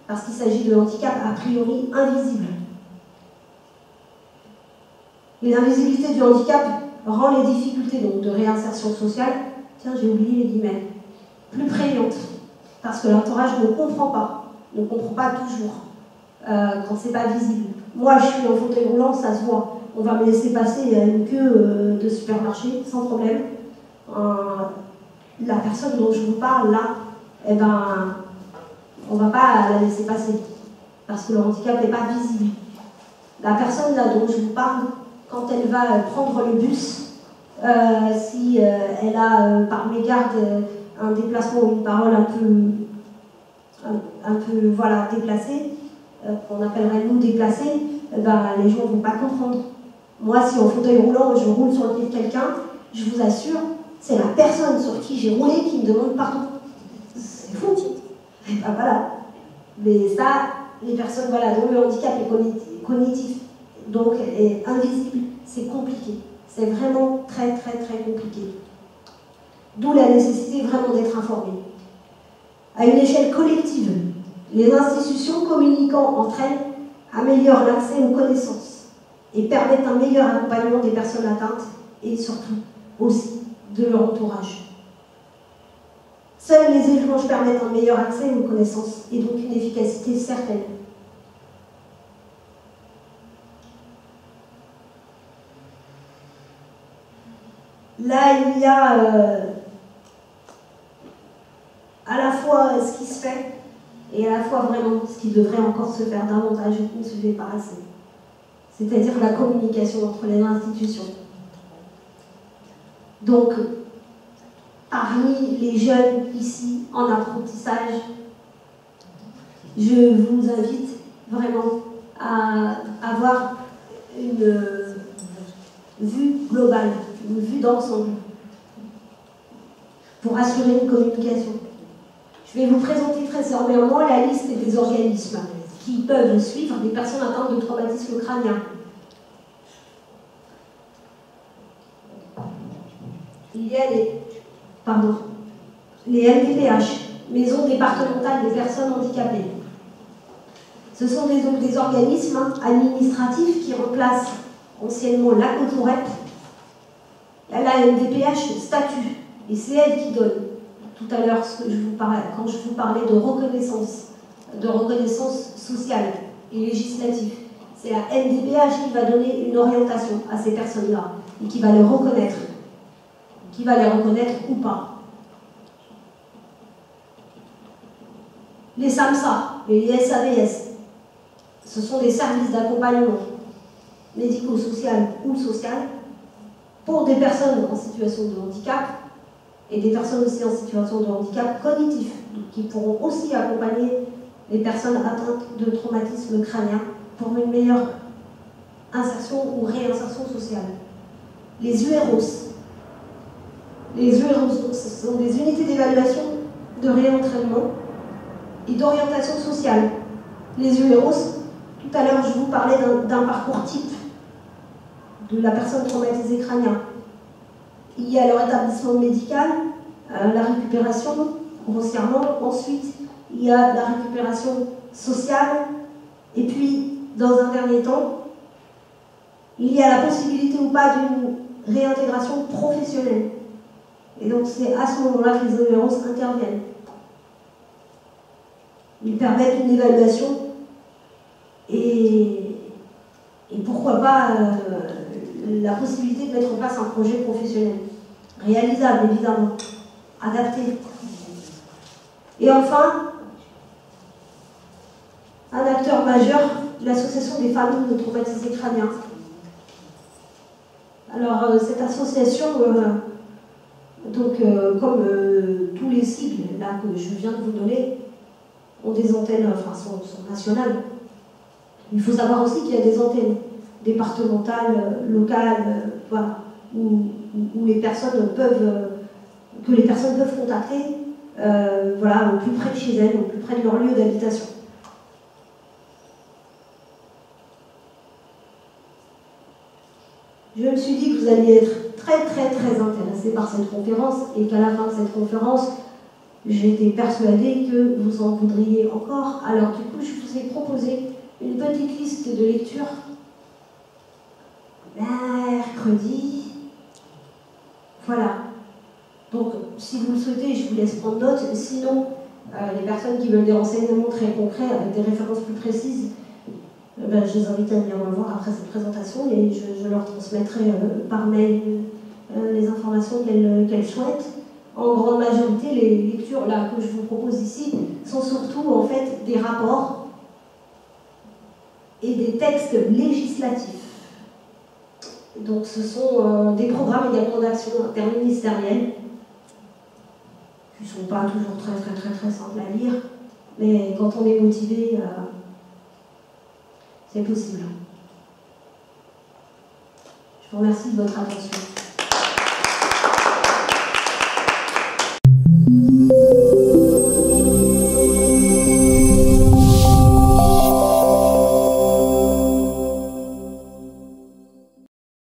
parce qu'il s'agit de handicaps a priori invisibles. Et l'invisibilité du handicap rend les difficultés donc, de réinsertion sociale, tiens j'ai oublié les guillemets, plus prégnantes, parce que l'entourage ne comprend pas toujours quand c'est pas visible. Moi je suis en fauteuil roulant, ça se voit, on va me laisser passer une queue de supermarché sans problème. La personne dont je vous parle là, eh ben, on va pas la laisser passer, parce que le handicap n'est pas visible. La personne là dont je vous parle, quand elle va prendre le bus, si elle a par mégarde un déplacement ou une parole un peu voilà, déplacée, qu'on appellerait nous déplacée, ben, les gens ne vont pas comprendre. Moi, si en fauteuil roulant, je roule sur le pied de quelqu'un, je vous assure, c'est la personne sur qui j'ai roulé qui me demande pardon. C'est fou. Et ben voilà. Mais ça, les personnes voilà, dont le handicap est cognitif, donc est invisible, c'est compliqué. C'est vraiment très compliqué. D'où la nécessité vraiment d'être informé. À une échelle collective, les institutions communiquant entre elles améliorent l'accès aux connaissances et permettent un meilleur accompagnement des personnes atteintes et surtout aussi de leur entourage. Seuls les échanges permettent un meilleur accès aux connaissances et donc une efficacité certaine. Là, il y a à la fois ce qui se fait et à la fois vraiment ce qui devrait encore se faire davantage et qui ne se fait pas assez. C'est-à-dire la communication entre les institutions. Donc, parmi les jeunes ici en apprentissage, je vous invite vraiment à avoir une vue globale, une vue d'ensemble, pour assurer une communication. Je vais vous présenter très sommairement la liste des organismes qui peuvent suivre des personnes atteintes de traumatisme crânien. Il y a les MDPH, Maisons départementales des personnes handicapées. Ce sont des organismes administratifs qui remplacent anciennement la COJOREP. La MDPH statue, et c'est elle qui donne. Tout à l'heure, quand je vous parlais de reconnaissance sociale et législative, c'est la MDPH qui va donner une orientation à ces personnes-là et qui va les reconnaître ou pas. Les SAMSA et les SAVS, ce sont des services d'accompagnement médico-social ou social pour des personnes en situation de handicap et des personnes aussi en situation de handicap cognitif, qui pourront aussi accompagner les personnes atteintes de traumatisme crânien pour une meilleure insertion ou réinsertion sociale. Les UROS. Les UROS, ce sont des unités d'évaluation, de réentraînement et d'orientation sociale. Les UROS, tout à l'heure je vous parlais d'un parcours type de la personne traumatisée crânien. Il y a leur établissement médical, la récupération, grossièrement. Ensuite, il y a la récupération sociale. Et puis, dans un dernier temps, il y a la possibilité ou pas d'une réintégration professionnelle. Et donc, c'est à ce moment-là que les OEROS interviennent. Ils permettent une évaluation et pourquoi pas la possibilité de mettre en place un projet professionnel. Réalisable, évidemment. adaptées. Et enfin, un acteur majeur, l'association des familles de traumatisés crâniens. Alors, cette association, comme tous les sigles là, que je viens de vous donner, ont des antennes, enfin, sont nationales. Il faut savoir aussi qu'il y a des antennes départementales, locales, voilà, où les personnes peuvent, que les personnes peuvent contacter, voilà, au plus près de chez elles, au plus près de leur lieu d'habitation. Je me suis dit que vous alliez être très intéressés par cette conférence et qu'à la fin de cette conférence, j'étais persuadée que vous en voudriez encore. Alors du coup, je vous ai proposé une petite liste de lectures. Mercredi. Voilà. Donc, si vous le souhaitez, je vous laisse prendre note. Sinon, les personnes qui veulent des renseignements très concrets avec des références plus précises, je les invite à venir me voir après cette présentation et je leur transmettrai par mail les informations qu'elles souhaitent. En grande majorité, les lectures là, que je vous propose ici sont surtout en fait des rapports et des textes législatifs. Donc ce sont des programmes également d'action interministérielle qui ne sont pas toujours très simples à lire, mais quand on est motivé, c'est possible. Je vous remercie de votre attention.